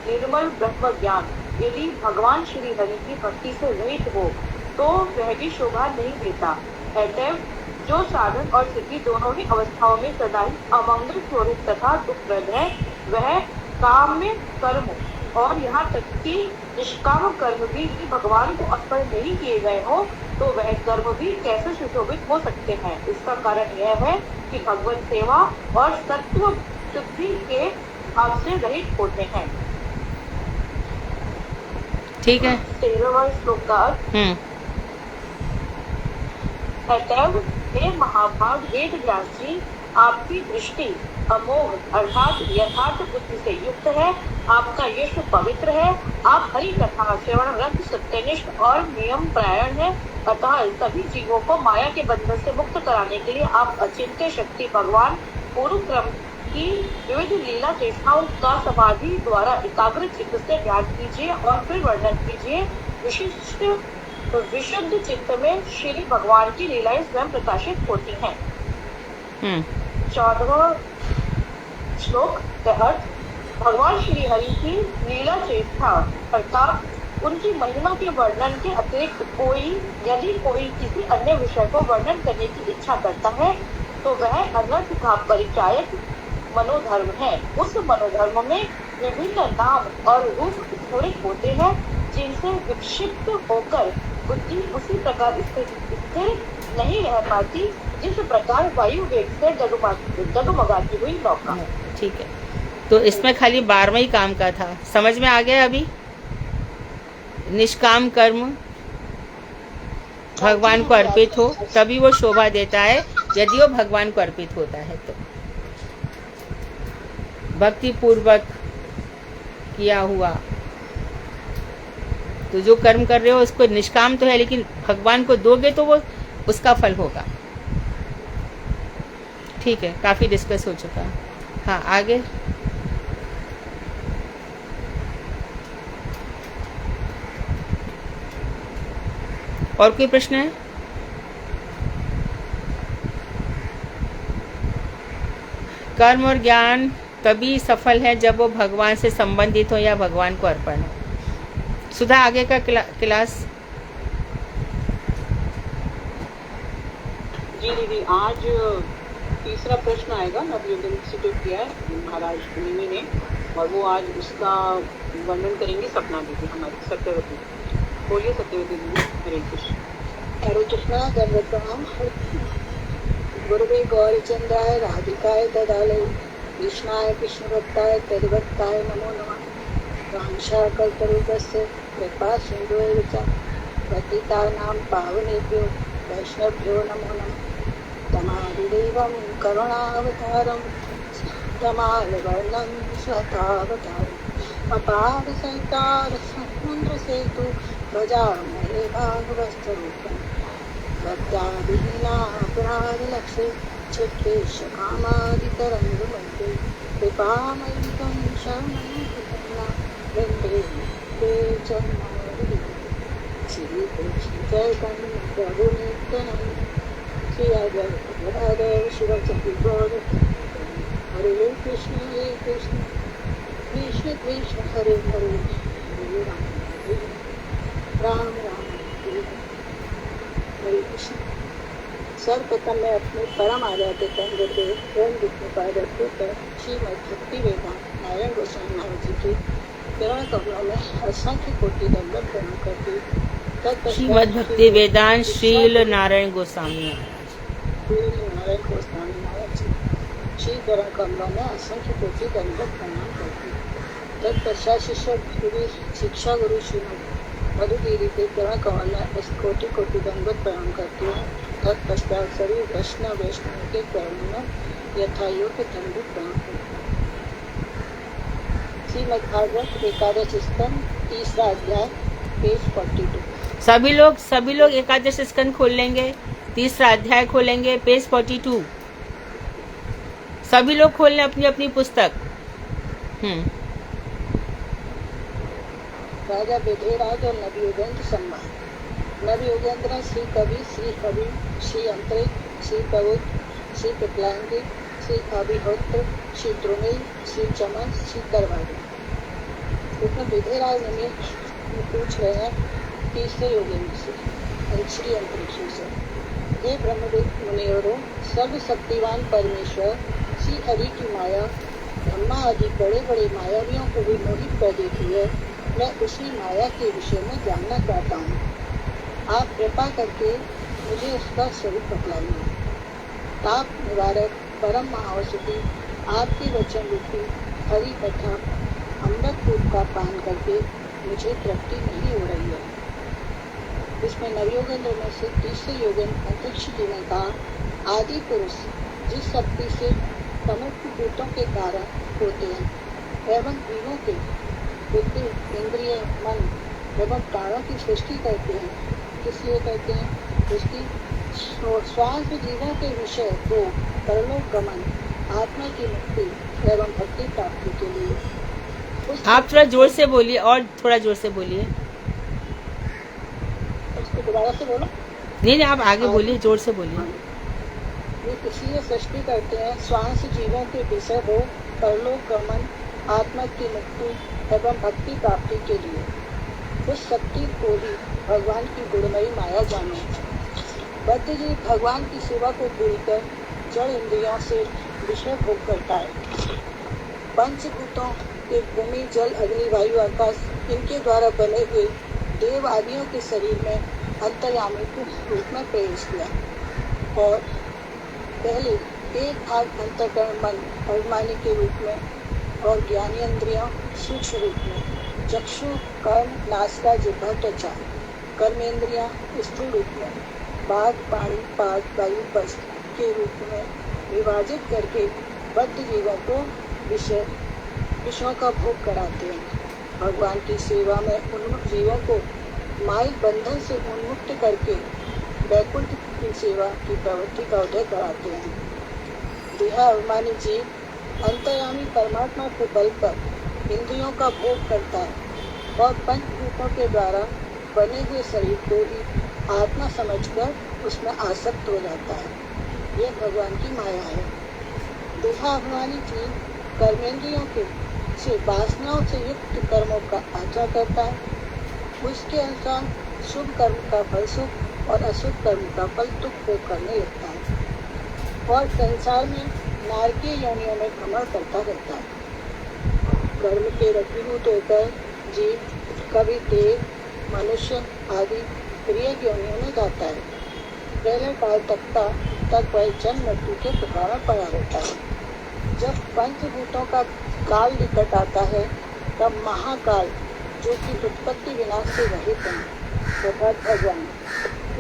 निर्मल ब्रह्म ज्ञान यदि भगवान श्री हरि की भक्ति से रहित हो तो वह भी शोभा नहीं देता। अतएव जो साधन और सिद्धि दोनों ही अवस्थाओं में सदा ही अमंगल स्वरूप तथा दुखप्रद है, वह काम्य कर्म और यहाँ तक कि निष्काम कर्म भी भगवान को अर्पण नहीं किए गए हो तो वह कर्म भी कैसे सुशोभित हो सकते हैं। इसका कारण यह है कि भगवत सेवा और सत्व शुद्धि के भाव से रहित होते हैं। ठीक है। 13वां श्लोक का अतएव हे महाभाग वेद व्यास जी, आपकी दृष्टि अमोघ अर्थात यथार्थ बुद्धि से युक्त है, आपका यश पवित्र है, आप हरि कथा श्रवण रत सत्यनिष्ठ और नियम परायण है। अतः सभी जीवों को माया के बंधन से मुक्त कराने के लिए आप अचिंत्य शक्ति भगवान पूर्व क्रम की विविध लीला चेष्टाओं का समाधि द्वारा एकाग्र चित्त से ध्यान कीजिए और फिर वर्णन कीजिए। विशिष्ट विशुद्ध चित्त में श्री भगवान की लीलाएं स्वयं प्रकाशित होती हैं। 14वां श्लोक का अर्थ, भगवान श्री हरि की लीला चेष्टा अर्थात उनकी महिमा के वर्णन के अतिरिक्त यदि कोई किसी अन्य विषय को वर्णन करने की इच्छा करता है तो वह अनर्थ का परिचायक मनोधर्म है। उस मनोधर्म में विभिन्न नाम और रूप स्फुरित होते हैं जिनसे विक्षिप्त होकर बुद्धि उसी प्रकार स्थिर नहीं रह पाती जिस प्रकार वायु वेग से डगमगाती हुई नौका। ठीक है, तो इसमें खाली 12वां ही काम का था। समझ में आ गया अभी? निष्काम कर्म भगवान को अर्पित हो तभी वो शोभा देता है, यदि वो भगवान को अर्पित होता है तो। भक्ति पूर्वक किया हुआ तो जो कर्म कर रहे हो उसको निष्काम तो है, लेकिन भगवान को दोगे तो वो उसका फल होगा। ठीक है, काफी डिस्कस हो चुका। हाँ, आगे। और कोई प्रश्न है? कर्म और ज्ञान तभी सफल है जब वो भगवान से संबंधित हो या भगवान को अर्पण हो। सुधा, आगे का क्लास। जी दीदी, आज तीसरा प्रश्न आएगा, नवयुग इंस्टीट्यूट किया है महाराज मुनि ने, और वो आज उसका वर्णन करेंगे सपना दीदी, हमारी सत्यवती। बोलिए सत्यवती दीदी। हरे कृष्ण। हरे कृष्णा। दंडवत प्रणाम। गुरुवे गौरीचंद्राय राधिकाय ददालय कृष्णाय कृष्णभक्ताय तद्भक्ताय नमो नमः। रामशाकल्परूपस्य कृपा सिन्धुः च पतितानां पावनेभ्यो वैष्णवेभ्यो नमो नमः। तमादिदेवं करुणावतारं तमालवर्णं स्वतावतारम् अपार सहितार समुद्रसेतु भजामहे भागवतरूपम् भक्त्यादिहीनापराधलक्षे चित्तेश कामादितरङ्गमन्त्रे कृपामयितं शरणं वन्दे ते चरणं श्री चैतन्य प्रभु नित्यानंद श्री राधेव शिवचंद्र गौर। हरे कृष्ण कृष्ण कृष्ण हरे हरे, हरे राम राम हरे कृष्ण। सर्वप्रथम मैं अपने परम आराध्य तंत्र स्वयं विष्णुपादत्व पर श्रीमद् भक्ति वेदांत नारायण गोस्वामी महाराज जी के चरण कमलों में असंख्य कोटि दंडवत प्रणाम करती। श्रीमद् भक्ति वेदांत श्रील नारायण गोस्वामी महाराज जी श्री चरण कमलों में असंख्य कोटि दंडवत प्रणाम करती। तत्पश्चात शिक्षा गुरु श्रीमद् मधुगिरी के चरण कमल में कोटि कोटि दंडवत प्रणाम करती हूँ। तत्पश्चात शरीर वैष्णव के कर्म यथा योग्य दंड प्राप्त। श्रीमद्भागवत एकादश स्कंद 3 अध्याय पेज 42। सभी लोग एकादश स्कंद खोल लेंगे, 3 अध्याय खोलेंगे, पेज 42। सभी लोग खोल लें अपनी अपनी पुस्तक। राजा विधेयराज और नवि योगेंद्र सम्मान। नवि योगेंद्र श्री कवि, श्री कवि, श्री अंतरिक, श्री कवच, श्री पिपलांगी, श्री अभिहोत्र, श्री द्रुमिल, श्री चमन, श्री करवाड़ी। उसमें विधेयराज ने पूछ रहे हैं तीसरे योगेंद्र से, श्री अंतरिक्ष से, हे ब्रह्मविद मुनिवरों, सर्वशक्तिवान परमेश्वर श्री हरि की माया ब्रह्मा आदि बड़े बड़े मायावियों को भी मोहित कर देती है। मैं उसी माया के विषय में जानना चाहता हूँ। आप कृपा करके मुझे उसका स्वरूप बतलाइए। ताप निवारक परम महाऔषधि आपकी वचन रूपी हरि कथा अमृत दूध का पान करके मुझे तृप्ति नहीं हो रही है। इसमें नवयोगेंद्र में से तीसरे योगेंद्र अंतरिक्ष जी ने कहा, आदि पुरुष जिस शक्ति से समस्त भूतों के कारण होते हैं एवं जीवों के बुद्धि, इंद्रिय, मन एवं प्राणों की सृष्टि करते हैं, किसलिए करते हैं? उसकी श्वास जीवों के विषय को परलोक गमन, आत्मा की मुक्ति एवं भक्ति प्राप्ति के लिए। आप थोड़ा जोर से बोलिए, और थोड़ा जोर से बोलिए। उसको दोबारा से बोलो। नहीं, आप आगे बोलिए, जोर से बोलिए। ये इसलिए सृष्टि करते हैं श्वास जीवों के विषय हो परलोक गमन, आत्मा की मुक्ति एवं भक्ति प्राप्ति के लिए। उस शक्ति को ही भगवान की गुणमयी माया जानो। बद्ध जीव भगवान की सेवा को पूरी कर जड़ इंद्रियों से विषय भोग करता है। पंचभूतों के भूमि, जल, अग्नि, वायु, आकाश इनके द्वारा बने हुए देव आदियों के शरीर में अंतर्यामी के रूप में प्रवेश किया और पहले एक भाग अंतःकरण मन अभिमानी के रूप में और ज्ञानेंद्रियों सूक्ष्म रूप में, चक्षु, कर्म, नासिका, जिह्वा, त्वचा, कर्मेंद्रियां स्थूल रूप में, बाघ, पाणी, पाद, वायु, पस्त के रूप में विभाजित करके बद्ध जीवों को विषयों का भोग कराते हैं। भगवान की सेवा में उन्मुक्त जीवों को माइक बंधन से उन्मुक्त करके वैकुंठ की सेवा की प्रवृत्ति का उदय कराते हैं। देहा अभिमानी जीव अंतर्यामी परमात्मा के बल पर इंद्रियों का भोग करता है और पंचभूतों के द्वारा बने हुए शरीर को ही आत्मा समझकर उसमें आसक्त हो जाता है। यह भगवान की माया है। देहाभिमानी जीव कर्मेंद्रियों के से वासनाओं से युक्त कर्मों का आचरण करता है। उसके अनुसार शुभ कर्म का फल सुख और अशुभ कर्म का फल दुख भोग करने लगता है और संसार में नारकीय योनियों में भ्रमण करता रहता है। कर्म के रतिभूत होकर जीव कभी देव, मनुष्य आदि प्रिय योनियों में जाता है। पहले काल तक वह जन्म मृत्यु के प्रभाव में पड़ा रहता है। जब पंचभूतों का काल निकट आता है तब महाकाल, जो कि उत्पत्ति विनाश से रहित है, अर्थात भगवान,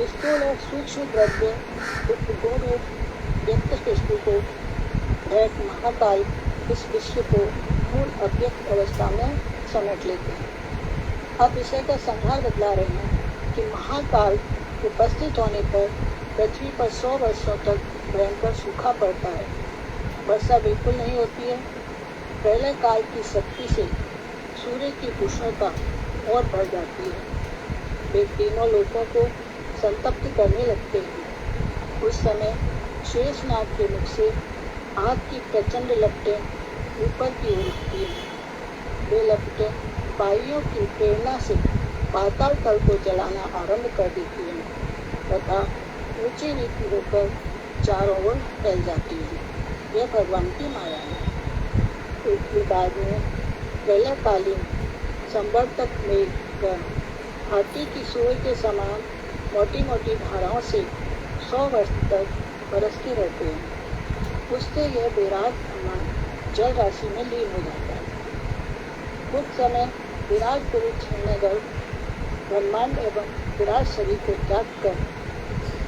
स्थूल और सूक्ष्म द्रव्य गुण व्यक्त सृष्टि को एक महाकाल इस विश्व को मूल अव्यक्त अवस्था में समेट लेते हैं। अब विषय का संहार बतला रहे हैं कि महाकाल उपस्थित होने पर पृथ्वी पर 100 वर्षों तक भयंकर सूखा पड़ता है। वर्षा बिल्कुल नहीं होती है। पहले काल की शक्ति से सूर्य की उष्णता और बढ़ जाती है। वे तीनों लोगों को संतप्त करने लगते हैं। उस समय शेषनाग के मुख से आग की प्रचंड लपटें ऊपर की ओर उठती हैं। वे लपटें वायुओं की प्रेरणा से पाताल तल को जलाना आरंभ कर देती हैं तथा ऊंची नीति होकर चारों ओर फैल जाती है। यह भगवान की माया है। इसके बाद में प्रलयकालीन संवर्तक मेघ कर हाथी की सूर्य के समान मोटी मोटी धाराओं से 100 वर्ष तक बरसते रहते हैं। उससे यह विराट ब्रह्मांड जल राशि में लीन हो जाता है। कुछ समय विराट पुरुष हिरण्यगर्भ ब्रह्मांड एवं विराट शरीर को त्याग कर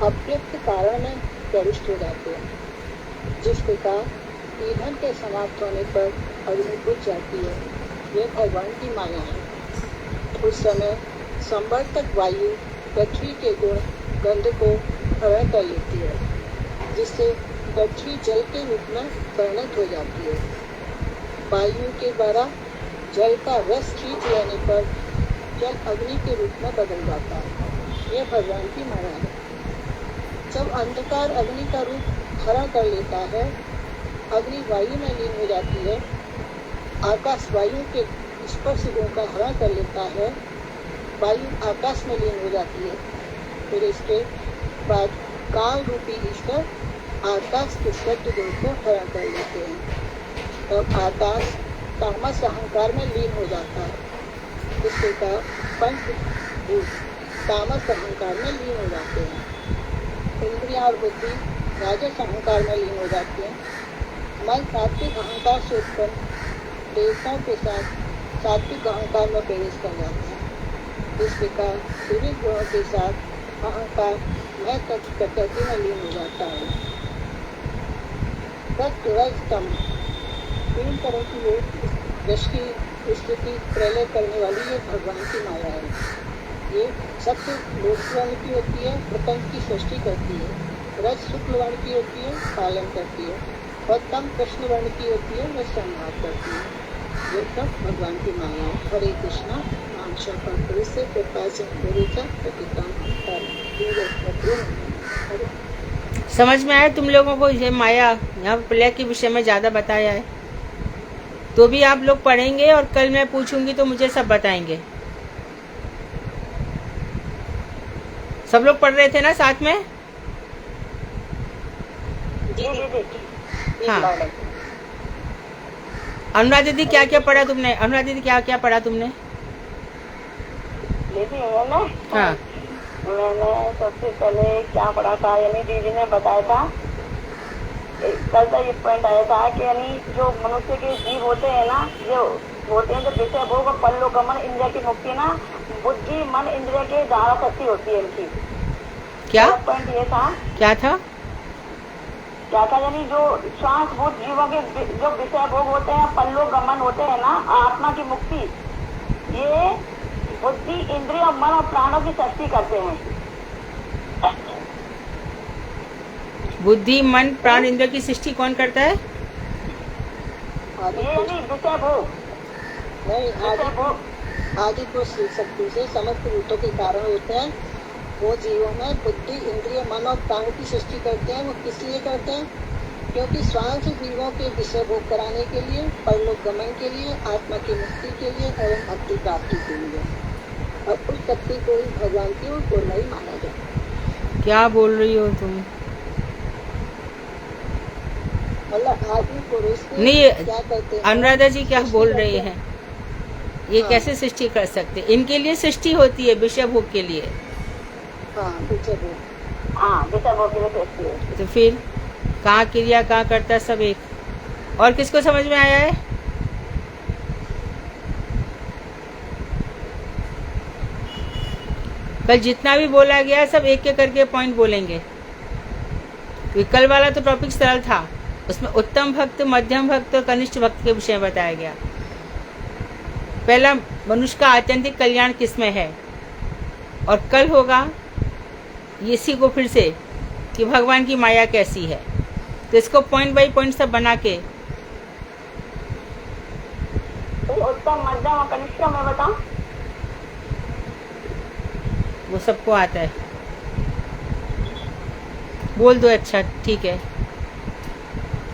अव्यक्त कारण में प्रविष्ट हो जाते हैं। जिस प्रकार ईंधन के समाप्त होने पर अग्नि बुझ जाती है, यह भगवान की माया है। उस समय संवर्तक वायु पृथ्वी के गुण गंध को हरण कर लेती है, जिससे पृथ्वी जल के रूप में परिणत हो जाती है। वायु के द्वारा जल का रस खींच लेने पर जल अग्नि के रूप में बदल जाता है। यह भगवान की माया है। जब अंधकार अग्नि का रूप हरण कर लेता है, अग्नि वायु में लीन हो जाती है, आकाश वायु के स्पर्श गुण का हरण कर लेता है, वायु आकाश में लीन हो जाती है। फिर इसके बाद काल रूपी ईश्वर आकाश के सत्य गुण को हरण कर लेते हैं। तब आकाश तामस अहंकार में लीन हो जाता है। इस प्रकार पंचभूत तामस अहंकार में लीन हो जाते हैं। इंद्रिया और बुद्धि राजस अहंकार में लीन हो जाती है। मन सात्विक अहंकार से उत्पन्न देवताओं के साथ सात्विक अहंकार में प्रवेश कर जाता है। इस प्रकार विविध गुणों के साथ अहंकार मैं तत्व प्रकृति में लीन हो जाता है। तीन तरह की ये दृष्टि स्थिति प्रलय करने वाली ये भगवान की माया है। ये सत्य लोकवर्ण की होती है, प्रपंच की सृष्टि करती है। रज शुक्ल वर्ण की होती है, पालन करती है, और तम कृष्ण वर्ण की होती है, वह संहार करती है। ये सब भगवान की माया है। हरे कृष्णा से समझ में आया तुम लोगों को? ये माया यहाँ प्रलय के विषय में ज्यादा बताया है, तो भी आप लोग पढ़ेंगे और कल मैं पूछूंगी तो मुझे सब बताएंगे। सब लोग पढ़ रहे थे ना साथ में? हाँ। अनुराधा दीदी क्या क्या पढ़ा तुमने? अनुराधा दीदी क्या क्या पढ़ा तुमने? हाँ। मैंने सबसे पहले क्या पढ़ा था, यानी दीदी ने बताया था, कल का ये पॉइंट आया था कि यानी जो मनुष्य के जीव होते हैं ना, जो होते हैं, जो विषय भोग और पल्लोगमन इंद्रिय की मुक्ति ना, बुद्धि मन इंद्रिय के धारा शक्ति होती है इनकी। क्या पॉइंट ये था, क्या था यानी जो श्वास भूत जीवों के जो विषय भोग होते हैं, पल्लोगमन होते हैं ना, आत्मा की मुक्ति, ये बुद्धि इंद्रिय और मन और प्राणों की सृष्टि करते हैं। बुद्धि मन प्राण इंद्रिय की सृष्टि कौन करता है? ये नहीं विषय भोग नहीं, आदि को शक्ति से समस्त भूतों के कारण होते हैं। वो जीवों में बुद्धि इंद्रिय मन और प्राण की सृष्टि करते हैं। वो किस लिए करते हैं? क्योंकि स्वांश जीवों के विषय भोग कराने के लिए, परलोक गमन के लिए, आत्मा की मुक्ति के लिए एवं भक्ति प्राप्ति के लिए। और उस शक्ति को ही भगवान की ओर पूर्ण ही माना जाए। क्या बोल रही हो तुम? मतलब आदि पुरुष नहीं, क्या करते हैं? अनुराधा जी क्या बोल रही हैं? ये हाँ। कैसे सृष्टि कर सकते? इनके लिए सृष्टि होती है विषय भोग के लिए। हाँ, विषय भोग। हाँ, विषय भोग के लिए सृष्टि है। तो फिर कहाँ क्रिया कहाँ करता, सब एक। और किसको समझ में आया है? कल जितना भी बोला गया सब एक एक करके पॉइंट बोलेंगे। कल वाला तो टॉपिक सरल था, उसमें उत्तम भक्त, मध्यम भक्त और कनिष्ठ भक्त के विषय में बताया गया। पहला मनुष्य का आत्यंतिक कल्याण किसमें है, और कल होगा इसी को फिर से कि भगवान की माया कैसी है। तो इसको पॉइंट बाय पॉइंट सब बना के उत्तम मध्यम और कनिष्ठ मैं बताऊं? वो सबको आता है, बोल दो। अच्छा ठीक है,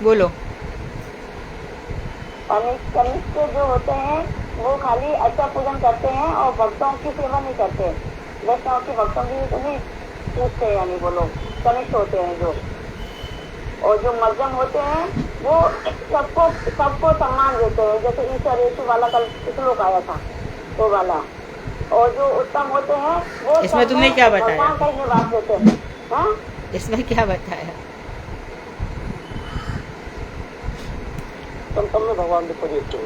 बोलो। कनिष्ठ जो होते हैं वो खाली अच्छा पूजन करते हैं और भक्तों की सेवा नहीं करते। वैष्णव की भक्तों की तो नहीं पूछते हैं, यानी वो लोग कनिष्ठ होते हैं जो। और जो मध्यम होते हैं वो सबको सम्मान देते हैं, जैसे ईश्वर यीशु वाला कल श्लोक आया था वो वाला। और जो उत्तम होते हैं वो इसमें तुमने क्या बताया? भगवान का ही निवास देते हैं। हाँ, इसमें क्या बताया? तुमने भगवान को देखते हो।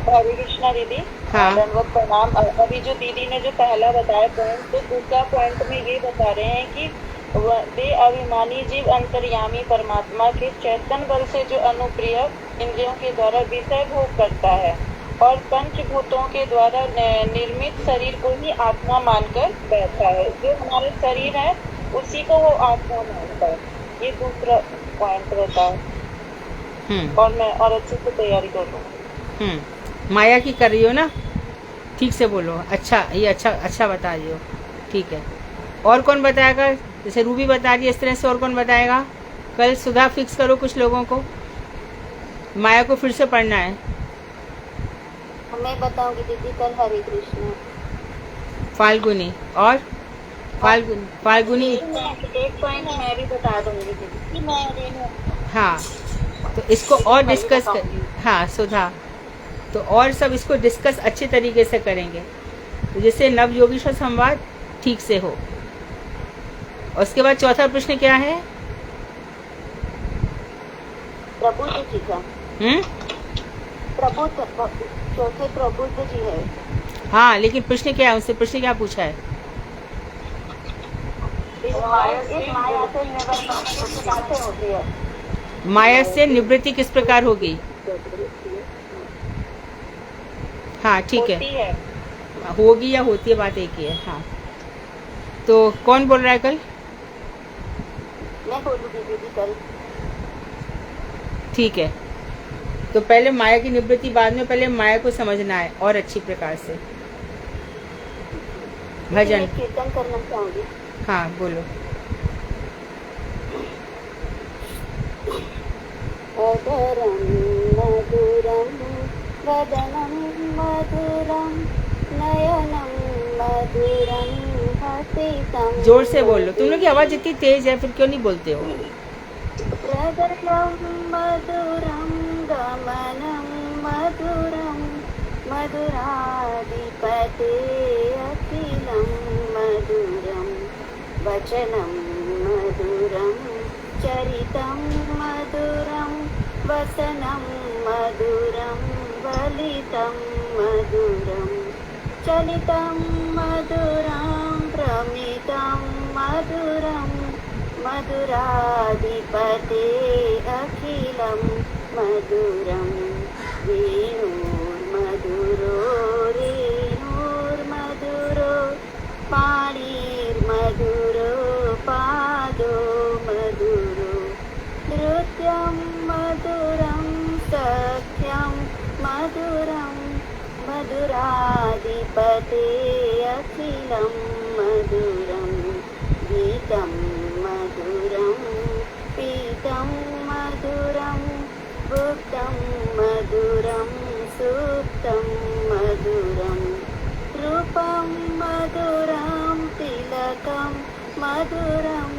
हरे कृष्णा दीदी। हाँ। दंडवत प्रणाम। अभी जो दीदी ने जो पहला बताया पॉइंट, तो दूसरा पॉइंट में ये बता रहे हैं कि वे अभिमानी जीव अंतर्यामी परमात्मा के चैतन्य बल से जो अनुप्रिय इंद्रियों के द्वारा विषय भोग करता है और पंचभूतों के द्वारा निर्मित शरीर को ही आत्मा मानकर बैठा है। जो हमारे शरीर है उसी को वो आत्मा मानता है। ये दूसरा पॉइंट रहता है। और मैं और अच्छे से तैयारी कर लूँ। माया की कर रही हो ना, ठीक से बोलो। अच्छा, ये अच्छा बता रही हो, ठीक है। और कौन बताएगा? जैसे रूबी बता रही है इस तरह से, और कौन बताएगा? कल सुधा फिक्स करो कुछ लोगों को, माया को फिर से पढ़ना है। मैं बताऊंगी दीदी कल। हरे कृष्ण। फाल्गुनी और फाल्गुनी एक पॉइंट मैं भी बता दूंगी दीदी। हाँ, तो इसको और डिस्कस कर। हाँ सुधा, तो और सब इसको डिस्कस अच्छे तरीके से करेंगे, तो जिससे नव योगीश्वर संवाद ठीक से हो। और उसके बाद चौथा प्रश्न क्या है? प्रबुद्ध जी का। चौथे प्रबुद्ध जी है। हाँ, लेकिन प्रश्न क्या है? उससे प्रश्न क्या पूछा है? इस माया से निवृत्ति होती है। माया से निवृत्ति किस प्रकार होगी? हाँ ठीक है, होगी या होती है, बात एक ही है। हाँ, तो कौन बोल रहा है कल? मैं बोलूंगी दीदी कल। ठीक है, तो पहले माया की निवृत्ति, बाद में पहले माया को समझना है और अच्छी प्रकार से। भजन कीर्तन करना चाहूंगी। हाँ बोलो। अधरं मधुरं वदनं मधुरं नयनं मधुरं हसितं। जोर से बोलो, तुम लोग की आवाज इतनी तेज है, फिर क्यों नहीं बोलते हो? हृदयं मधुरं गमनं मधुरं मधुराधिपते अखिलं मधुरं वचनं मधुरं चरितं मधुरं वसनं मधुरं वलितं मधुरं चलितं मधुरं भ्रमितं मधुरं मधुराधिपते अखिलं मधुरं वेणुर्मधुरो रेणुर्मधुरो पाणिर्मधुरो पादो मधुरो नृत्यं मधुरं सख्यं मधुरं मधुराधिपते अखिलं मधुरं गीतं मधुरं पीतं मधुरं भुक्तं मधुरं सुप्तं मधुरं रूपं मधुरं तिलकं मधुरं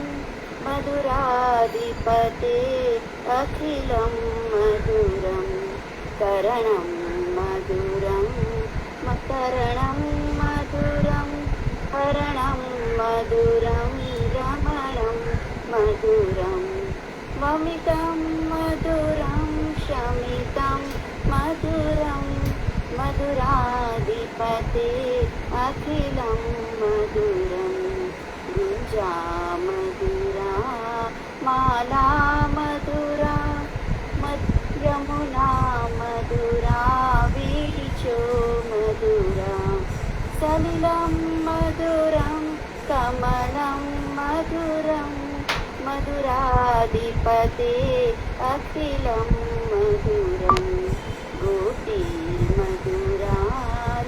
मधुराधिपते अखिलं मधुरं करणं मधुरं करणं मधुरं हरणं मधुरं रमणं मधुरं वमितं मधुरं शमितं मधुरं मधुराधिपते अखिलं मधुरं गुञ्जा मधुरा माला मधुरा यमुना मधुरा वीचो मधुरा सलिलं मधुरं कमलं मधुरं मधुराधिपते अखिलं मधुरं गोपीर्मधुरा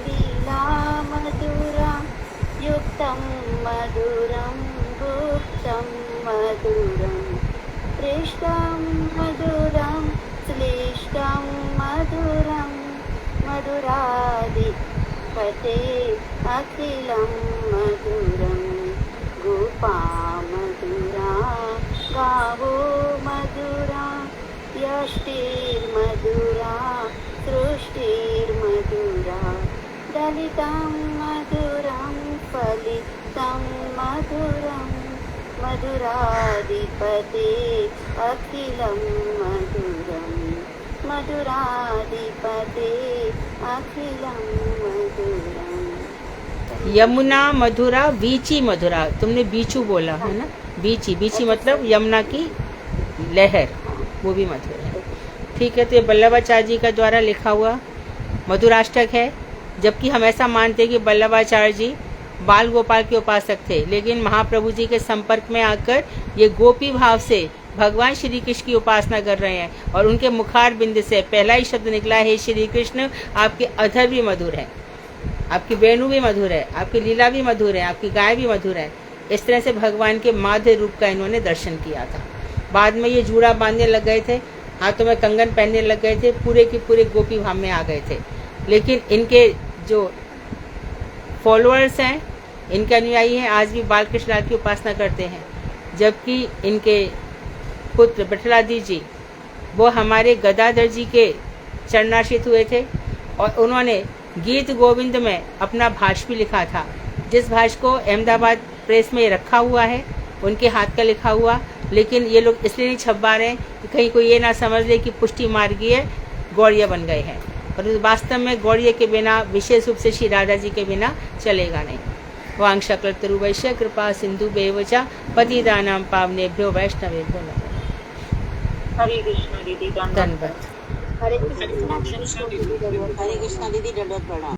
लीला मधुरा युक्तं मधुरं गुप्तं मधुरं पृष्ठं मधुरं श्लिष्टं मधुरं मधुराधिपते अखिलं मधुरं गोपा मधुरा गावो मधुरा यष्टिर्मधुरा सृष्टिर्मधुरा दलितं मधुरं फलितं मधुरं मधुराधिपते अखिलं मधुरं मधुराधिपते अखिलं मधुरम्। यमुना मधुरा वीची मधुरा, तुमने बीचू बोला है ना, बीची, बीची मतलब यमुना की लहर, वो भी मधुर है। ठीक है, तो ये वल्लभाचार्य जी का द्वारा लिखा हुआ मधुराष्टक है। जबकि हम ऐसा मानते हैं कि वल्लभाचार्य जी बाल गोपाल के उपासक थे, लेकिन महाप्रभु जी के संपर्क में आकर ये गोपी भाव से भगवान श्री कृष्ण की उपासना कर रहे हैं, और उनके मुखार बिंद से पहला ही शब्द निकला है, श्री कृष्ण आपके अधर भी मधुर है, आपकी वेणु भी मधुर है, आपकी लीला भी मधुर है, आपकी गाय भी मधुर है। इस तरह से भगवान के माध्य रूप का इन्होंने दर्शन किया था। बाद में ये जूड़ा बांधने लग गए थे, हाथों में कंगन पहनने लग गए थे, पूरे के पूरे गोपी भाव में आ गए थे। लेकिन इनके जो फॉलोअर्स हैं, इनके अनुयायी हैं, आज भी बाल कृष्ण लाल की उपासना करते हैं। जबकि इनके पुत्र विठलादि जी वो हमारे गदाधर जी के चरणाश्रित हुए थे, और उन्होंने गीत गोविंद में अपना भाष्य भी लिखा था, जिस भाष्य को अहमदाबाद प्रेस में रखा हुआ है, उनके हाथ का लिखा हुआ। लेकिन ये लोग इसलिए नहीं छपवा रहे कि कहीं कोई ये ना समझ ले कि पुष्टि मार्गीय गौड़िया बन गए हैं, और वास्तव में गौड़िया के बिना, विशेष रूप से श्री राधा जी के बिना चलेगा नहीं। वांशकल्पतरुवैश्य कृपा सिंधु बेवचा पतितानां पावनेभ्यो वैष्णवेभ्यो नमः। हरे कृष्णा दीदी, धन्यवाद। हरे कृष्णा दीदी, दंडवत प्रणाम।